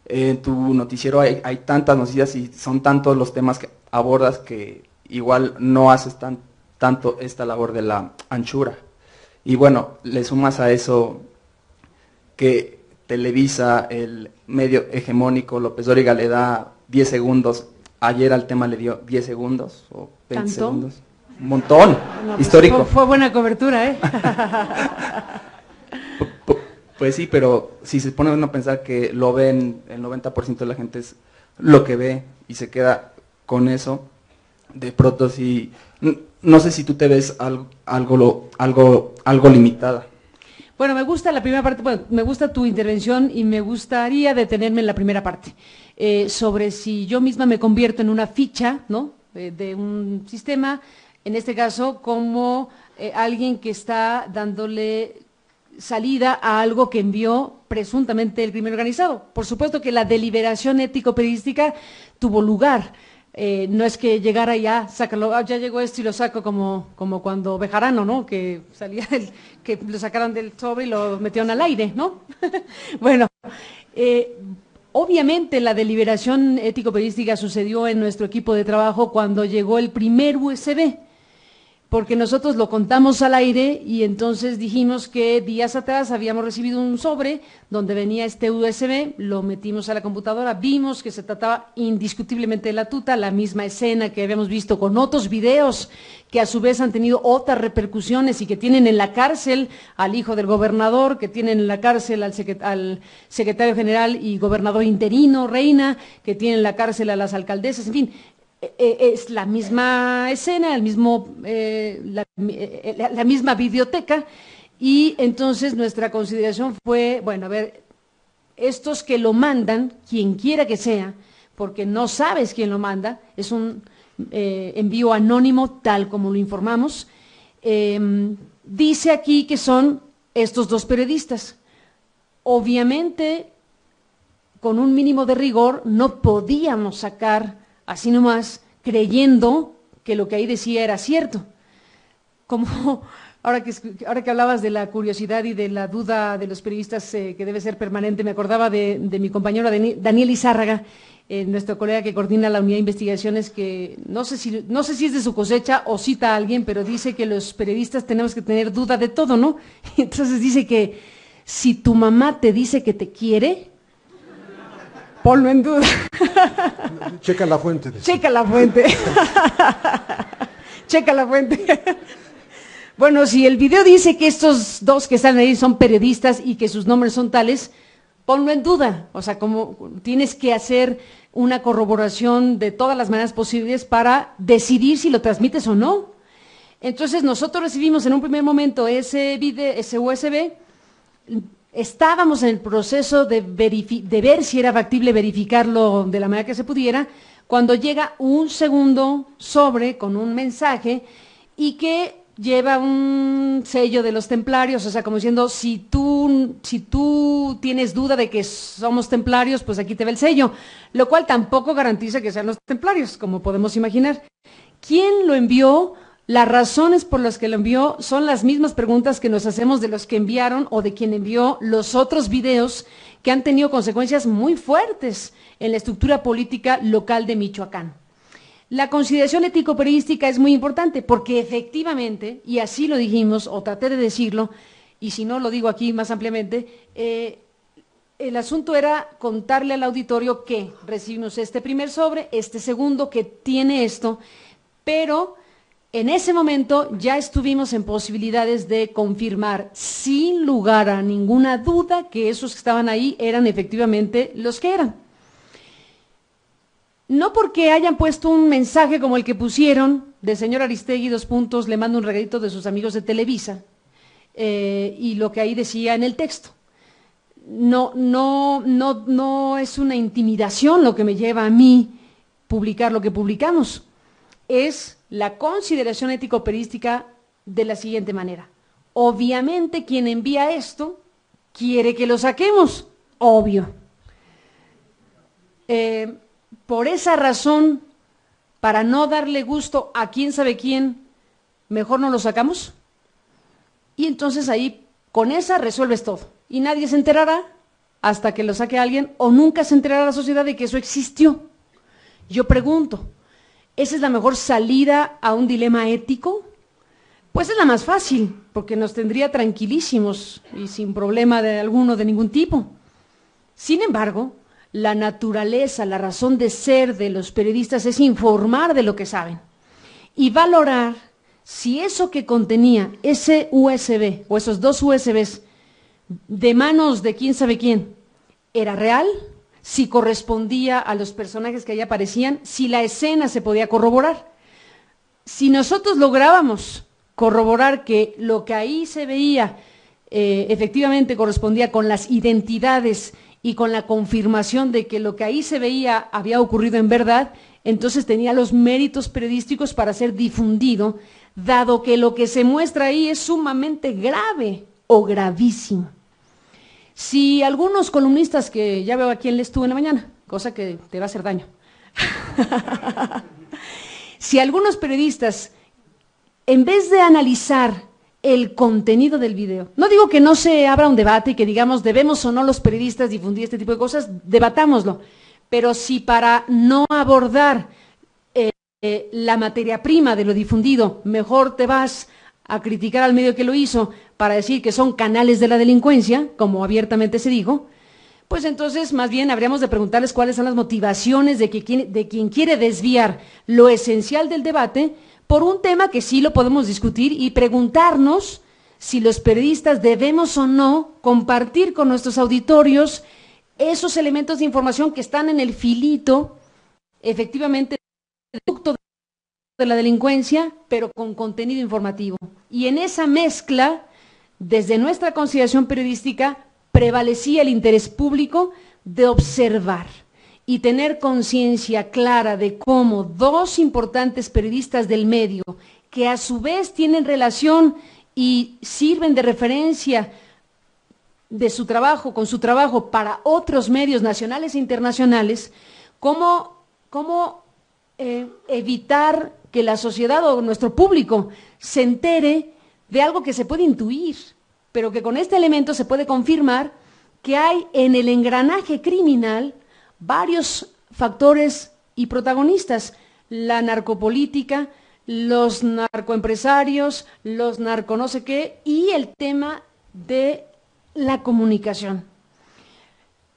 en tu noticiero hay tantas noticias y son tantos los temas que abordas que igual no haces tanto esta labor de la anchura. Y bueno, le sumas a eso que Televisa, el medio hegemónico, López Dóriga le da 10 segundos, ayer al tema le dio 10 segundos o 20 segundos. Un montón, no, histórico. Fue buena cobertura, ¿eh? Pues sí, pero si se pone uno a pensar que lo ven, el 90% de la gente es lo que ve y se queda con eso, de pronto sí, no sé si tú te ves algo limitada. Bueno, me gusta la primera parte, bueno, me gusta tu intervención y me gustaría detenerme en la primera parte, sobre si yo misma me convierto en una ficha, ¿no?, de un sistema, en este caso como alguien que está dándole salida a algo que envió presuntamente el crimen organizado. Por supuesto que la deliberación ético-periodística tuvo lugar. No es que llegara ya, sácalo, ya llegó esto y lo saco como cuando Bejarano, ¿no?, que salía que lo sacaron del sobre y lo metieron al aire, ¿no? Bueno, obviamente la deliberación ético-periodística sucedió en nuestro equipo de trabajo cuando llegó el primer USB, porque nosotros lo contamos al aire y entonces dijimos que días atrás habíamos recibido un sobre donde venía este USB, lo metimos a la computadora, vimos que se trataba indiscutiblemente de Latuta, la misma escena que habíamos visto con otros videos que a su vez han tenido otras repercusiones y que tienen en la cárcel al hijo del gobernador, que tienen en la cárcel al secretario general y gobernador interino, Reina, que tienen en la cárcel a las alcaldesas, en fin. Es la misma escena, la misma videoteca, y entonces nuestra consideración fue, bueno, a ver, estos que lo mandan, quien quiera que sea, porque no sabes quién lo manda, es un envío anónimo tal como lo informamos, dice aquí que son estos dos periodistas. Obviamente, con un mínimo de rigor, no podíamos sacar así nomás, creyendo que lo que ahí decía era cierto. Como ahora que hablabas de la curiosidad y de la duda de los periodistas que debe ser permanente, me acordaba de mi compañero Daniel Izárraga, nuestro colega que coordina la unidad de investigaciones, que no sé si es de su cosecha o cita a alguien, pero dice que los periodistas tenemos que tener duda de todo, ¿no? Entonces dice que si tu mamá te dice que te quiere, ponlo en duda. Checa la fuente. Checa la fuente. Checa la fuente. Bueno, si el video dice que estos dos que están ahí son periodistas y que sus nombres son tales, ponlo en duda. O sea, como tienes que hacer una corroboración de todas las maneras posibles para decidir si lo transmites o no. Entonces nosotros recibimos en un primer momento ese video, ese USB, estábamos en el proceso de ver si era factible verificarlo de la manera que se pudiera, cuando llega un segundo sobre con un mensaje y que lleva un sello de los templarios, o sea, como diciendo, si tú tienes duda de que somos templarios, pues aquí te ve el sello, lo cual tampoco garantiza que sean los templarios, como podemos imaginar. ¿Quién lo envió? Las razones por las que lo envió son las mismas preguntas que nos hacemos de los que enviaron o de quien envió los otros videos que han tenido consecuencias muy fuertes en la estructura política local de Michoacán. La consideración ético-periodística es muy importante porque efectivamente, y así lo dijimos, o traté de decirlo, y si no lo digo aquí más ampliamente, el asunto era contarle al auditorio que recibimos este primer sobre, este segundo que tiene esto, pero en ese momento ya estuvimos en posibilidades de confirmar sin lugar a ninguna duda que esos que estaban ahí eran efectivamente los que eran. No porque hayan puesto un mensaje como el que pusieron de señor Aristegui, le mando un regalito de sus amigos de Televisa, y lo que ahí decía en el texto. No es una intimidación lo que me lleva a mí publicar lo que publicamos. Es la consideración ético-periodística de la siguiente manera. Obviamente quien envía esto quiere que lo saquemos, obvio. Por esa razón, para no darle gusto a quién sabe quién, mejor no lo sacamos. Y entonces ahí, con esa resuelves todo. Y nadie se enterará hasta que lo saque alguien, o nunca se enterará la sociedad de que eso existió. Yo pregunto, ¿esa es la mejor salida a un dilema ético? Pues es la más fácil, porque nos tendría tranquilísimos y sin problema de ningún tipo. Sin embargo, la naturaleza, la razón de ser de los periodistas es informar de lo que saben y valorar si eso que contenía ese USB o esos dos USBs de manos de quién sabe quién era real, si correspondía a los personajes que ahí aparecían, si la escena se podía corroborar. Si nosotros lográbamos corroborar que lo que ahí se veía efectivamente correspondía con las identidades y con la confirmación de que lo que ahí se veía había ocurrido en verdad, entonces tenía los méritos periodísticos para ser difundido, dado que lo que se muestra ahí es sumamente grave o gravísimo. Si algunos columnistas, que ya veo a quién les tuve en la mañana, cosa que te va a hacer daño, si algunos periodistas, en vez de analizar el contenido del video, no digo que no se abra un debate y que digamos debemos o no los periodistas difundir este tipo de cosas, debatámoslo, pero si para no abordar la materia prima de lo difundido, mejor te vas a criticar al medio que lo hizo para decir que son canales de la delincuencia, como abiertamente se dijo, pues entonces más bien habríamos de preguntarles cuáles son las motivaciones de quien quiere desviar lo esencial del debate por un tema que sí lo podemos discutir y preguntarnos si los periodistas debemos o no compartir con nuestros auditorios esos elementos de información que están en el filito, efectivamente, producto de la delincuencia, pero con contenido informativo. Y en esa mezcla, desde nuestra consideración periodística, prevalecía el interés público de observar y tener conciencia clara de cómo dos importantes periodistas del medio, que a su vez tienen relación y sirven de referencia de su trabajo, con su trabajo para otros medios nacionales e internacionales, cómo evitar que la sociedad o nuestro público se entere de algo que se puede intuir, pero que con este elemento se puede confirmar que hay en el engranaje criminal varios factores y protagonistas: la narcopolítica, los narcoempresarios, los narco no sé qué, y el tema de la comunicación.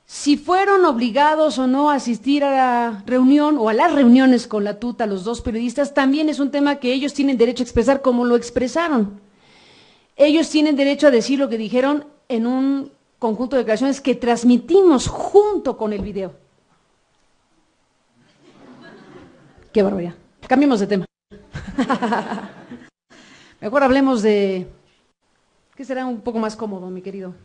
Si fueron obligados o no a asistir a la reunión o a las reuniones con la tuta los dos periodistas, también es un tema que ellos tienen derecho a expresar como lo expresaron. Ellos tienen derecho a decir lo que dijeron en un conjunto de declaraciones que transmitimos junto con el video. Qué barbaridad. Cambiemos de tema. Mejor hablemos de... ¿Qué será un poco más cómodo, mi querido?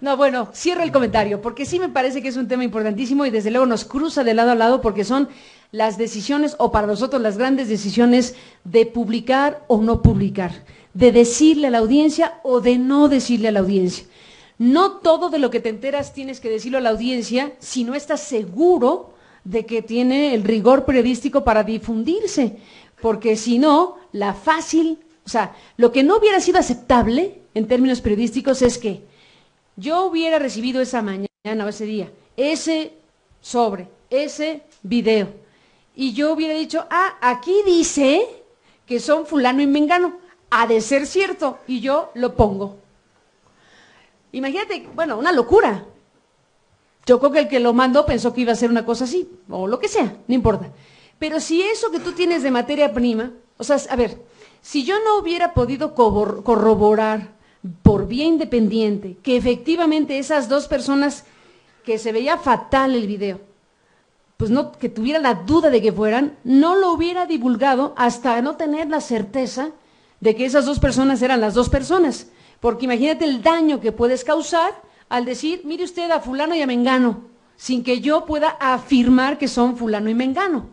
No, bueno, cierro el comentario, porque sí me parece que es un tema importantísimo y desde luego nos cruza de lado a lado porque son las decisiones, o para nosotros las grandes decisiones de publicar o no publicar, de decirle a la audiencia o de no decirle a la audiencia. No todo de lo que te enteras tienes que decirlo a la audiencia si no estás seguro de que tiene el rigor periodístico para difundirse, porque si no, lo que no hubiera sido aceptable en términos periodísticos es que yo hubiera recibido esa mañana o ese día, ese sobre, ese video, y yo hubiera dicho, aquí dice que son fulano y mengano, ha de ser cierto, y yo lo pongo. Imagínate, bueno, una locura. Yo creo que el que lo mandó pensó que iba a ser una cosa así, o lo que sea, no importa. Pero si eso que tú tienes de materia prima, o sea, a ver, si yo no hubiera podido corroborar por vía independiente que efectivamente esas dos personas que se veía fatal el video, pues no, que tuviera la duda de que fueran, no lo hubiera divulgado hasta no tener la certeza de que esas dos personas eran las dos personas. Porque imagínate el daño que puedes causar al decir, mire usted a fulano y a mengano, sin que yo pueda afirmar que son fulano y mengano.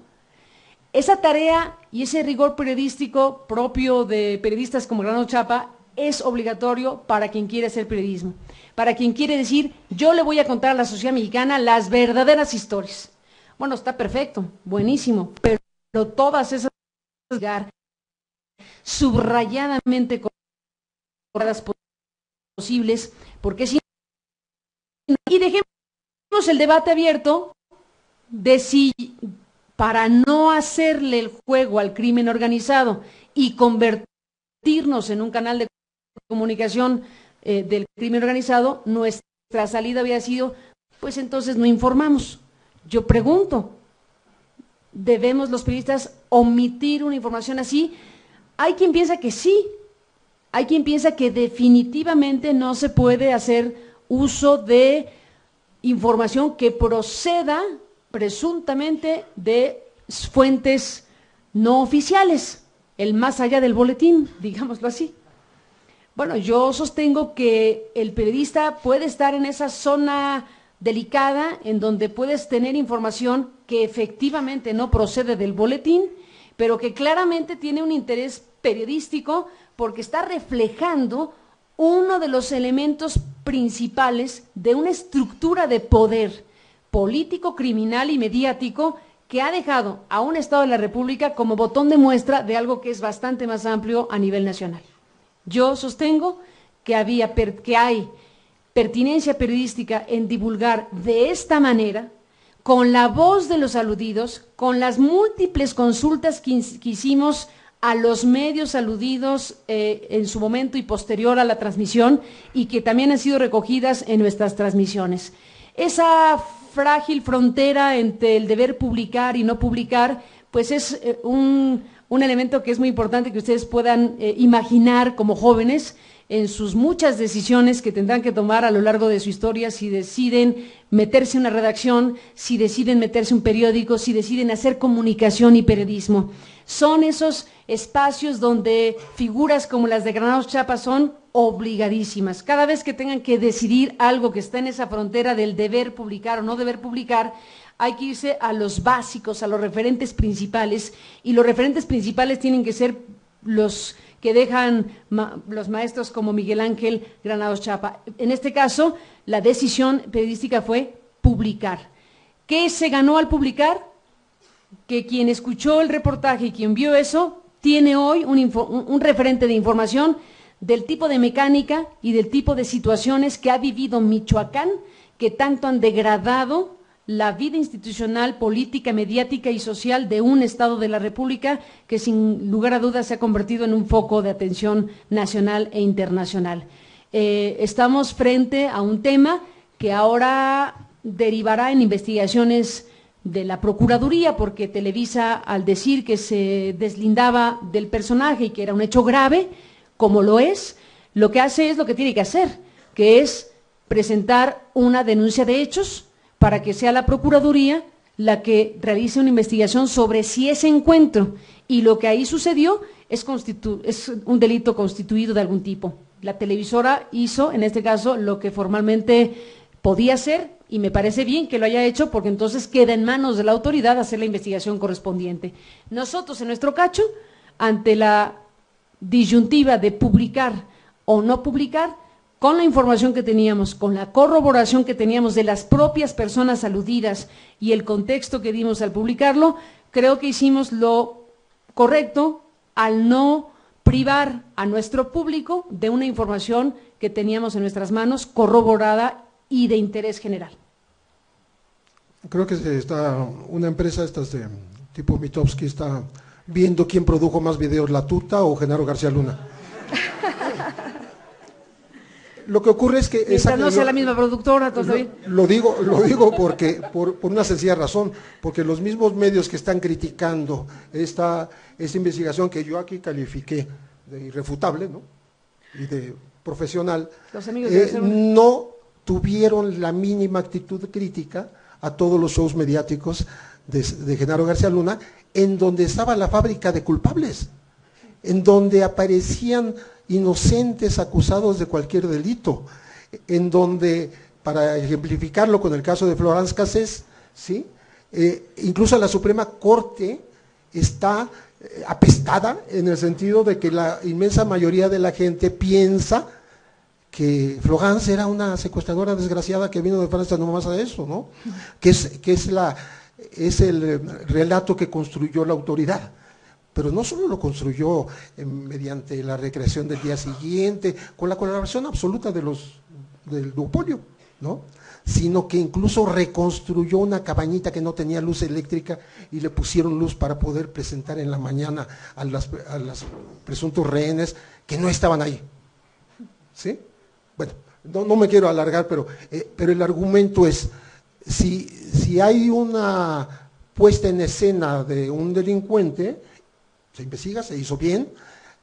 Esa tarea y ese rigor periodístico propio de periodistas como Granados Chapa es obligatorio para quien quiere hacer periodismo, para quien quiere decir, yo le voy a contar a la sociedad mexicana las verdaderas historias. Bueno, está perfecto, buenísimo, pero todas esas subrayadamente correctas posibles, porque si y dejemos el debate abierto de si para no hacerle el juego al crimen organizado y convertirnos en un canal de comunicación del crimen organizado, nuestra salida había sido, pues entonces no informamos. Yo pregunto, ¿debemos los periodistas omitir una información así? Hay quien piensa que sí, hay quien piensa que definitivamente no se puede hacer uso de información que proceda presuntamente de fuentes no oficiales, el más allá del boletín, digámoslo así. Bueno, yo sostengo que el periodista puede estar en esa zona delicada en donde puedes tener información que efectivamente no procede del boletín, pero que claramente tiene un interés periodístico porque está reflejando uno de los elementos principales de una estructura de poder político, criminal y mediático que ha dejado a un Estado de la República como botón de muestra de algo que es bastante más amplio a nivel nacional. Yo sostengo que hay pertinencia periodística en divulgar de esta manera, con la voz de los aludidos, con las múltiples consultas que hicimos a los medios aludidos en su momento y posterior a la transmisión y que también han sido recogidas en nuestras transmisiones. Esa frágil frontera entre el deber publicar y no publicar, pues es un elemento que es muy importante que ustedes puedan imaginar como jóvenes en sus muchas decisiones que tendrán que tomar a lo largo de su historia, si deciden meterse en una redacción, si deciden meterse en un periódico, si deciden hacer comunicación y periodismo. Son esos espacios donde figuras como las de Granados Chapa son obligadísimas. Cada vez que tengan que decidir algo que está en esa frontera del deber publicar o no deber publicar, hay que irse a los básicos, a los referentes principales, y los referentes principales tienen que ser los que dejan los maestros como Miguel Ángel Granados Chapa. En este caso, la decisión periodística fue publicar. ¿Qué se ganó al publicar? Que quien escuchó el reportaje y quien vio eso, tiene hoy un referente de información del tipo de mecánica y del tipo de situaciones que ha vivido Michoacán, que tanto han degradado la vida institucional, política, mediática y social de un Estado de la República que sin lugar a dudas se ha convertido en un foco de atención nacional e internacional. estamos frente a un tema que ahora derivará en investigaciones de la Procuraduría, porque Televisa, al decir que se deslindaba del personaje y que era un hecho grave, como lo es, lo que hace es lo que tiene que hacer, que es presentar una denuncia de hechos para que sea la Procuraduría la que realice una investigación sobre si ese encuentro y lo que ahí sucedió es un delito constituido de algún tipo. La televisora hizo, en este caso, lo que formalmente podía hacer, y me parece bien que lo haya hecho, porque entonces queda en manos de la autoridad hacer la investigación correspondiente. Nosotros, en nuestro caso, ante la disyuntiva de publicar o no publicar, con la información que teníamos, con la corroboración que teníamos de las propias personas aludidas y el contexto que dimos al publicarlo, creo que hicimos lo correcto al no privar a nuestro público de una información que teníamos en nuestras manos, corroborada y de interés general. Creo que está una empresa de tipo Mitofsky está viendo quién produjo más videos, La Tuta o Genaro García Luna. Lo que ocurre es que mientras no sea la misma productora, entonces lo digo porque por una sencilla razón, porque los mismos medios que están criticando esta investigación que yo aquí califiqué de irrefutable, ¿no?, y de profesional, los amigos no tuvieron la mínima actitud crítica a todos los shows mediáticos de Genaro García Luna, en donde estaba la fábrica de culpables, en donde aparecían inocentes acusados de cualquier delito, en donde, para ejemplificarlo con el caso de Florence Cassés, ¿sí?, incluso la Suprema Corte está apestada en el sentido de que la inmensa mayoría de la gente piensa que Florence era una secuestradora desgraciada que vino de Francia nomás a eso, ¿no? Que es el relato que construyó la autoridad. Pero no solo lo construyó mediante la recreación del día siguiente, con la colaboración absoluta del duopolio, ¿no?, sino que incluso reconstruyó una cabañita que no tenía luz eléctrica y le pusieron luz para poder presentar en la mañana a los presuntos rehenes que no estaban ahí. ¿Sí? Bueno, no me quiero alargar, pero el argumento es, si hay una puesta en escena de un delincuente, se investiga, se hizo bien.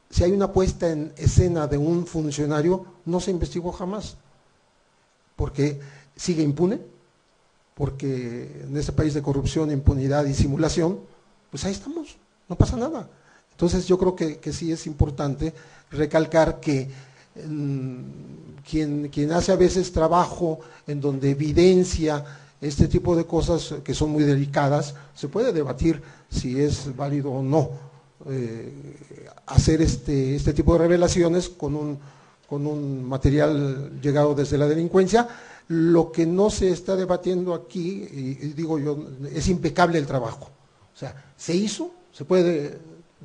Si hay una puesta en escena de un funcionario, no se investigó jamás, porque sigue impune, porque en este país de corrupción, impunidad y simulación, pues ahí estamos, no pasa nada. Entonces yo creo que sí es importante recalcar que quien hace a veces trabajo en donde evidencia este tipo de cosas que son muy delicadas, se puede debatir si es válido o no hacer este tipo de revelaciones con un material llegado desde la delincuencia. Lo que no se está debatiendo aquí, y digo yo, es impecable el trabajo. O sea, se hizo, se puede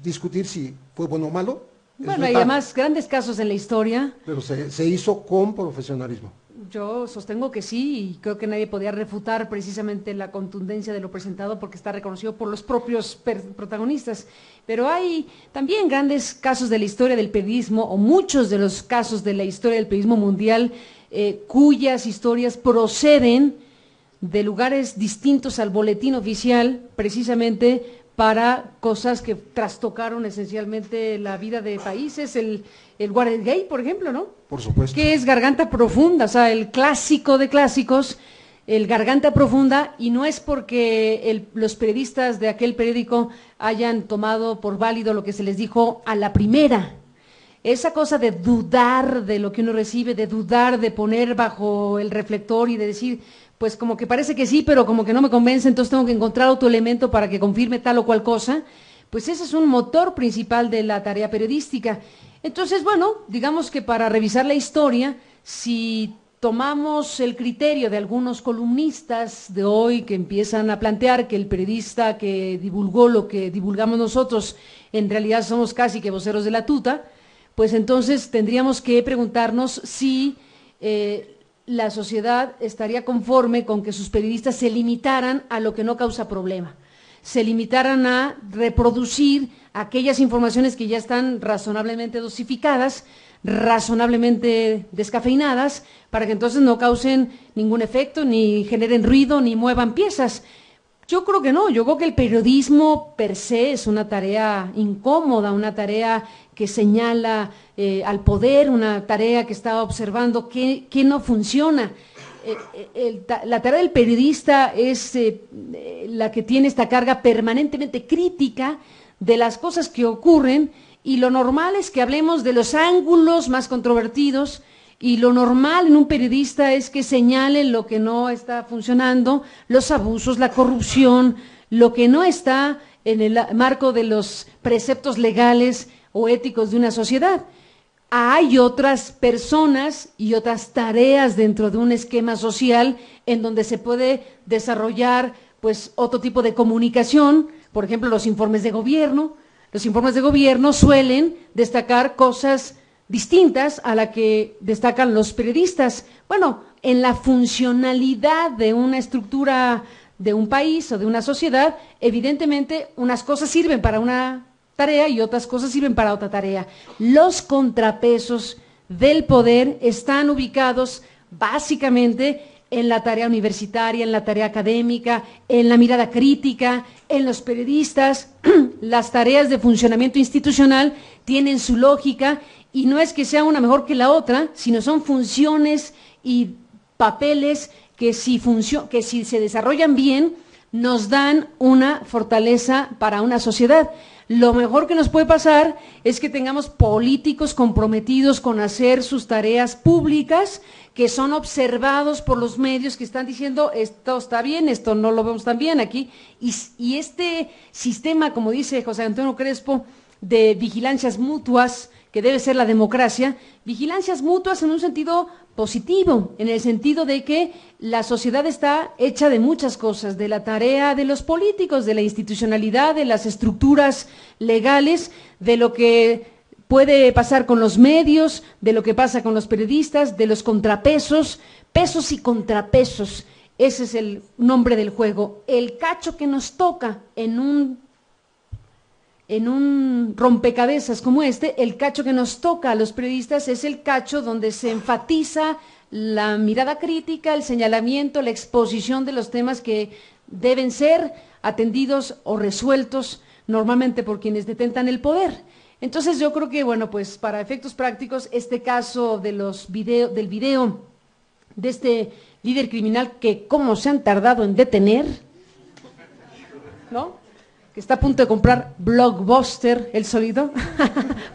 discutir si fue bueno o malo. Bueno, hay además grandes casos en la historia. Pero se hizo con profesionalismo. Yo sostengo que sí, y creo que nadie podía refutar precisamente la contundencia de lo presentado, porque está reconocido por los propios protagonistas. Pero hay también grandes casos de la historia del periodismo, o muchos de los casos de la historia del periodismo mundial, cuyas historias proceden de lugares distintos al boletín oficial, precisamente para cosas que trastocaron esencialmente la vida de países. El Watergate, por ejemplo, ¿no? Por supuesto. Que es Garganta Profunda, o sea, el clásico de clásicos, el Garganta Profunda, y no es porque los periodistas de aquel periódico hayan tomado por válido lo que se les dijo a la primera. Esa cosa de dudar de lo que uno recibe, de dudar, de poner bajo el reflector y de decir, pues como que parece que sí, pero como que no me convence, entonces tengo que encontrar otro elemento para que confirme tal o cual cosa, pues ese es un motor principal de la tarea periodística. Entonces, bueno, digamos que para revisar la historia, si tomamos el criterio de algunos columnistas de hoy que empiezan a plantear que el periodista que divulgó lo que divulgamos nosotros, en realidad somos casi que voceros de la tuta, pues entonces tendríamos que preguntarnos si la sociedad estaría conforme con que sus periodistas se limitaran a lo que no causa problema, se limitaran a reproducir aquellas informaciones que ya están razonablemente dosificadas, razonablemente descafeinadas, para que entonces no causen ningún efecto, ni generen ruido, ni muevan piezas. Yo creo que no, yo creo que el periodismo per se es una tarea incómoda, una tarea que señala al poder, una tarea que está observando qué no funciona. La tarea del periodista es la que tiene esta carga permanentemente crítica de las cosas que ocurren, y lo normal es que hablemos de los ángulos más controvertidos, y lo normal en un periodista es que señale lo que no está funcionando, los abusos, la corrupción, lo que no está en el marco de los preceptos legales o éticos de una sociedad. Hay otras personas y otras tareas dentro de un esquema social en donde se puede desarrollar pues otro tipo de comunicación, por ejemplo los informes de gobierno. Los informes de gobierno suelen destacar cosas distintas a la que destacan los periodistas. Bueno, en la funcionalidad de una estructura de un país o de una sociedad, evidentemente unas cosas sirven para una tarea y otras cosas sirven para otra tarea. Los contrapesos del poder están ubicados básicamente en la tarea universitaria, en la tarea académica, en la mirada crítica, en los periodistas. Las tareas de funcionamiento institucional tienen su lógica, y no es que sea una mejor que la otra, sino son funciones y papeles que si se desarrollan bien, nos dan una fortaleza para una sociedad. Lo mejor que nos puede pasar es que tengamos políticos comprometidos con hacer sus tareas públicas, que son observados por los medios, que están diciendo esto está bien, esto no lo vemos tan bien aquí, y este sistema, como dice José Antonio Crespo, de vigilancias mutuas, que debe ser la democracia, vigilancias mutuas en un sentido positivo, en el sentido de que la sociedad está hecha de muchas cosas, de la tarea de los políticos, de la institucionalidad, de las estructuras legales, de lo que puede pasar con los medios, de lo que pasa con los periodistas, de los contrapesos, pesos y contrapesos. Ese es el nombre del juego. El cacho que nos toca en un rompecabezas como este, el cacho que nos toca a los periodistas es el cacho donde se enfatiza la mirada crítica, el señalamiento, la exposición de los temas que deben ser atendidos o resueltos normalmente por quienes detentan el poder. Entonces yo creo que, bueno, pues para efectos prácticos, este caso de del video de este líder criminal que cómo se han tardado en detener, ¿no?, que está a punto de comprar Blockbuster, el sólido,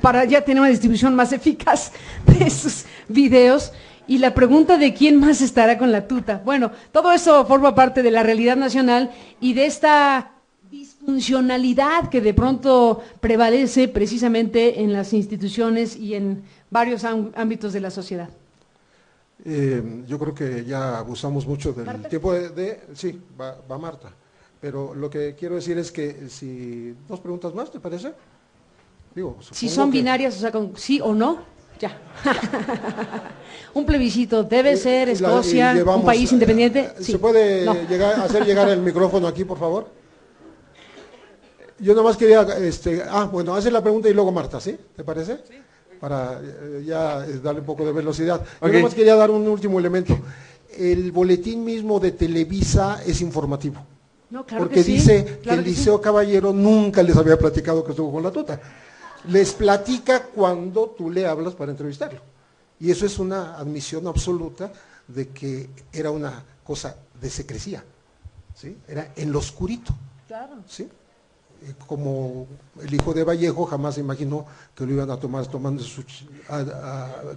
para ya tener una distribución más eficaz de sus videos. Y la pregunta de quién más estará con la tuta. Bueno, todo eso forma parte de la realidad nacional y de esta disfuncionalidad que de pronto prevalece precisamente en las instituciones y en varios ámbitos de la sociedad. Yo creo que ya abusamos mucho del ¿Marta? tiempo sí, va Marta. Pero lo que quiero decir es que si dos preguntas más, ¿te parece? Digo, si son binarias, o sea, con sí o no, ya. Un plebiscito, debe ser Escocia, un país independiente. ¿Se puede hacer llegar el micrófono aquí, por favor? Yo nomás quería, bueno, hacer la pregunta y luego Marta, ¿sí? ¿Te parece? Sí. Para ya darle un poco de velocidad. Okay. Yo nomás quería dar un último elemento. El boletín mismo de Televisa es informativo. No, claro porque que sí, dice claro que el Liceo Caballero nunca les había platicado que estuvo con la tuta. Les platica cuando tú le hablas para entrevistarlo. Y eso es una admisión absoluta de que era una cosa de secrecía, ¿sí? Era en lo oscurito. Claro. ¿Sí? Como el hijo de Vallejo jamás se imaginó que lo iban a tomar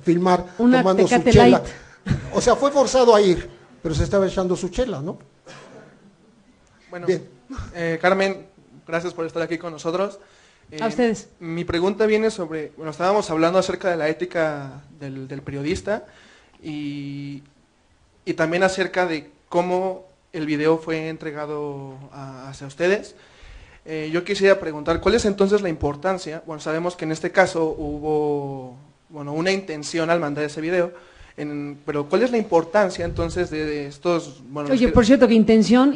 filmar una tomando su chela. Light. O sea, fue forzado a ir, pero se estaba echando su chela, ¿no? Bueno, Carmen, gracias por estar aquí con nosotros. A ustedes. Mi pregunta viene sobre, bueno, estábamos hablando acerca de la ética del periodista y también acerca de cómo el video fue entregado hacia ustedes. Yo quisiera preguntar, ¿cuál es entonces la importancia? Bueno, sabemos que en este caso hubo una intención al mandar ese video. Pero ¿cuál es la importancia entonces de estos? Bueno, Oye, por cierto, que intención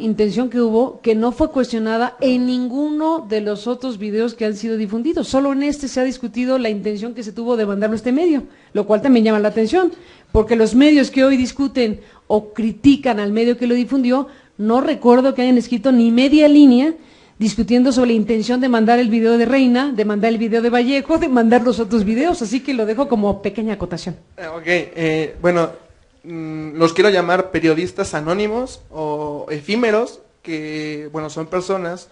que hubo, que no fue cuestionada en ninguno de los otros videos que han sido difundidos. Solo en este se ha discutido la intención que se tuvo de mandarlo a este medio, lo cual también llama la atención, porque los medios que hoy discuten o critican al medio que lo difundió, no recuerdo que hayan escrito ni media línea discutiendo sobre la intención de mandar el video de Reina, de mandar el video de Vallejo, de mandar los otros videos, así que lo dejo como pequeña acotación. Bueno, los quiero llamar periodistas anónimos o efímeros, que, bueno, son personas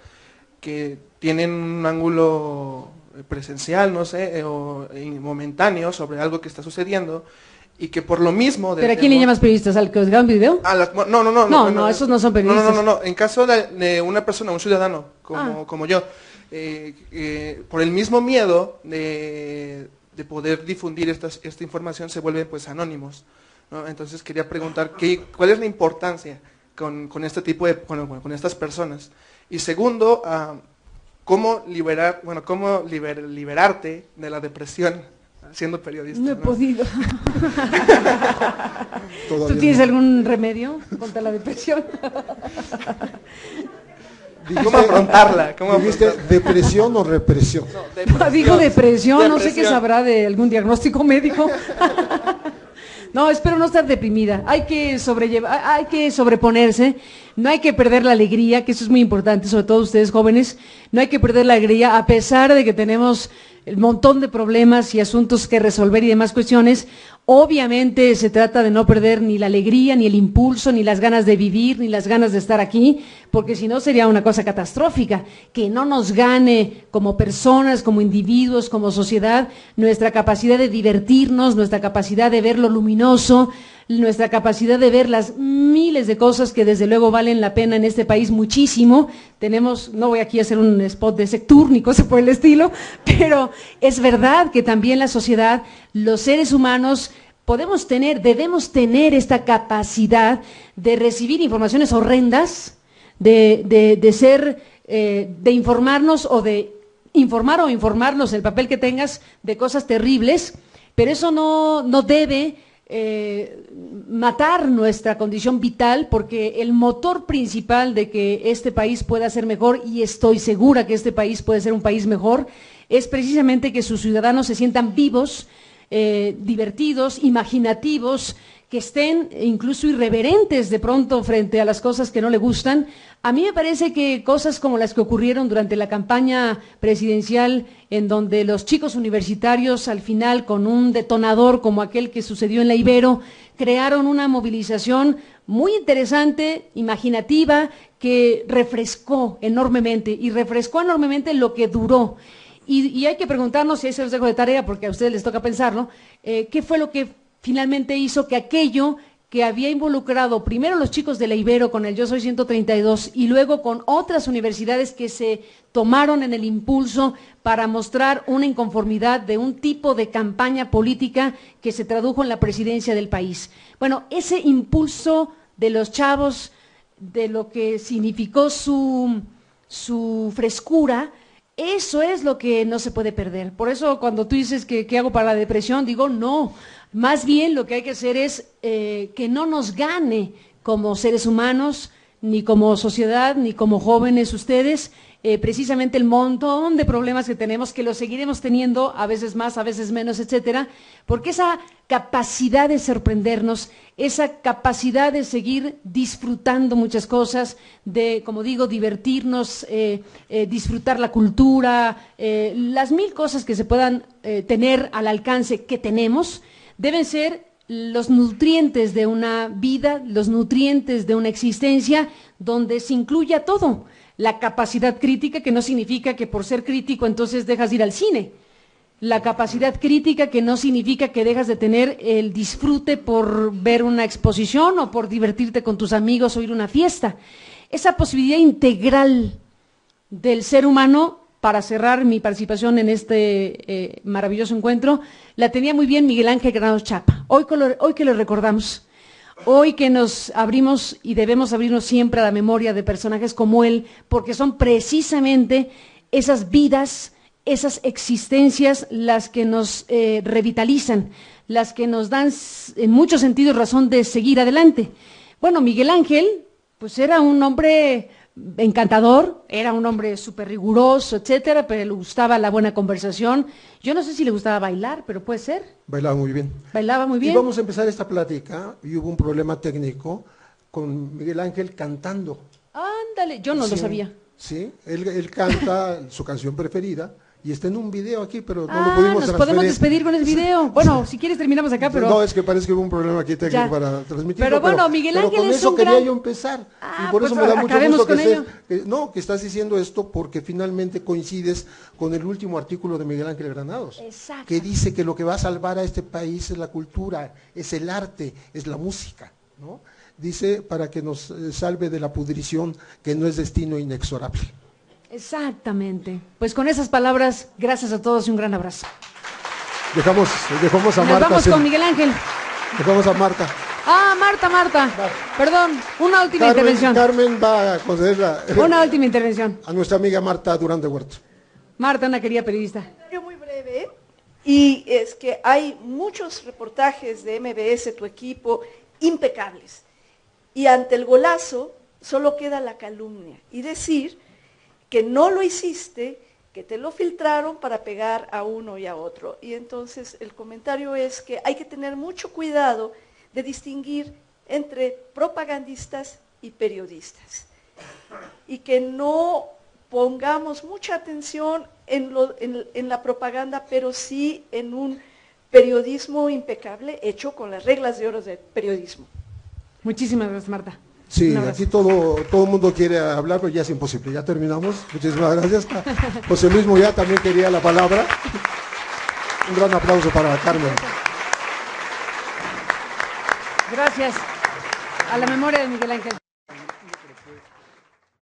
que tienen un ángulo presencial, no sé, o momentáneo sobre algo que está sucediendo, y que por lo mismo... ¿Pero a quién le llamas periodistas? ¿Al que os graban video? No, esos no son periodistas. No, en caso de una persona, un ciudadano, como yo, por el mismo miedo de poder difundir esta información, se vuelven pues anónimos, ¿no? Entonces quería preguntar, ¿cuál es la importancia con este tipo de, con estas personas? Y segundo, ¿cómo liberarte de la depresión siendo periodista? No he podido. ¿Tú tienes algún remedio contra la depresión? ¿Cómo afrontarla? ¿Dijiste depresión o represión? No, digo depresión, no sé qué sabrá de algún diagnóstico médico. No, espero no estar deprimida. Hay que sobreponerse. No hay que perder la alegría, que eso es muy importante, sobre todo ustedes jóvenes. No hay que perder la alegría, a pesar de que tenemos el montón de problemas y asuntos que resolver y demás cuestiones. Obviamente se trata de no perder ni la alegría, ni el impulso, ni las ganas de vivir, ni las ganas de estar aquí, porque si no sería una cosa catastrófica, que no nos gane como personas, como individuos, como sociedad, nuestra capacidad de divertirnos, nuestra capacidad de ver lo luminoso, nuestra capacidad de ver las miles de cosas que desde luego valen la pena en este país muchísimo. Tenemos, no voy aquí a hacer un spot de Sectur ni cosa por el estilo, pero es verdad que también la sociedad, los seres humanos, debemos tener esta capacidad de recibir informaciones horrendas, de informarnos o de informar o informarnos, el papel que tengas, de cosas terribles, pero eso no debe matar nuestra condición vital, porque el motor principal de que este país pueda ser mejor, y estoy segura que este país puede ser un país mejor, es precisamente que sus ciudadanos se sientan vivos, divertidos, imaginativos, que estén incluso irreverentes de pronto frente a las cosas que no le gustan. A mí me parece que cosas como las que ocurrieron durante la campaña presidencial, en donde los chicos universitarios al final, con un detonador como aquel que sucedió en la Ibero, crearon una movilización muy interesante, imaginativa, que refrescó enormemente lo que duró. Y hay que preguntarnos, y ahí se los dejo de tarea porque a ustedes les toca pensarlo, ¿qué fue lo que finalmente hizo que aquello que había involucrado primero a los chicos de la Ibero con el Yo Soy 132 y luego con otras universidades que se tomaron en el impulso para mostrar una inconformidad de un tipo de campaña política que se tradujo en la presidencia del país? Bueno, ese impulso de los chavos, de lo que significó su frescura, eso es lo que no se puede perder. Por eso cuando tú dices que ¿qué hago para la depresión? Digo, no. Más bien lo que hay que hacer es que no nos gane como seres humanos, ni como sociedad, ni como jóvenes ustedes, precisamente el montón de problemas que tenemos, que los seguiremos teniendo, a veces más, a veces menos, etcétera, porque esa capacidad de sorprendernos, esa capacidad de seguir disfrutando muchas cosas, de, como digo, divertirnos, disfrutar la cultura, las mil cosas que se puedan tener al alcance que tenemos, deben ser los nutrientes de una vida, los nutrientes de una existencia donde se incluya todo. La capacidad crítica, que no significa que por ser crítico entonces dejas de ir al cine. La capacidad crítica, que no significa que dejas de tener el disfrute por ver una exposición o por divertirte con tus amigos o ir a una fiesta. Esa posibilidad integral del ser humano, para cerrar mi participación en este maravilloso encuentro, la tenía muy bien Miguel Ángel Granados Chapa. Hoy que lo recordamos, hoy que nos abrimos y debemos abrirnos siempre a la memoria de personajes como él, porque son precisamente esas vidas esas existencias las que nos revitalizan, las que nos dan en muchos sentidos razón de seguir adelante. Bueno, Miguel Ángel, pues era un hombre encantador, era un hombre súper riguroso, etcétera, pero le gustaba la buena conversación. Yo no sé si le gustaba bailar, pero puede ser. Bailaba muy bien. Bailaba muy bien. Y vamos a empezar esta plática y hubo un problema técnico con Miguel Ángel cantando. Ándale, yo no lo sabía. Sí, él canta su canción preferida y está en un video aquí, pero no lo pudimos nos podemos despedir con el video. Bueno, si quieres terminamos acá, pero... No, es que parece que hubo un problema aquí técnico Ya. para transmitirlo. Pero bueno, Miguel Ángel con es eso un quería gran- yo empezar. Ah, y por pues eso me da mucho acabemos gusto con ello. que estás diciendo esto porque finalmente coincides con el último artículo de Miguel Ángel Granados. Exacto. Que dice que lo que va a salvar a este país es la cultura, es el arte, es la música, ¿no? Dice para que nos salve de la pudrición que no es destino inexorable. Exactamente. Pues con esas palabras, gracias a todos y un gran abrazo. Dejamos a Nos Marta. vamos con Miguel Ángel. Dejamos a Marta. Marta. Perdón, una última intervención. Carmen va a conceder Una última intervención. a nuestra amiga Marta Durán de Huerto. Marta, una querida periodista. Muy breve, y es que hay muchos reportajes de MBS, tu equipo, impecables. Y ante el golazo solo queda la calumnia y decir que no lo hiciste, que te lo filtraron para pegar a uno y a otro. Y entonces el comentario es que hay que tener mucho cuidado de distinguir entre propagandistas y periodistas. Y que no pongamos mucha atención en la propaganda, pero sí en un periodismo impecable hecho con las reglas de oro del periodismo. Muchísimas gracias, Marta. Sí, Un abrazo. aquí todo el mundo quiere hablar, pero ya es imposible. Ya terminamos. Muchísimas gracias. José Luis Moya también quería la palabra. Un gran aplauso para Carmen. Gracias. A la memoria de Miguel Ángel.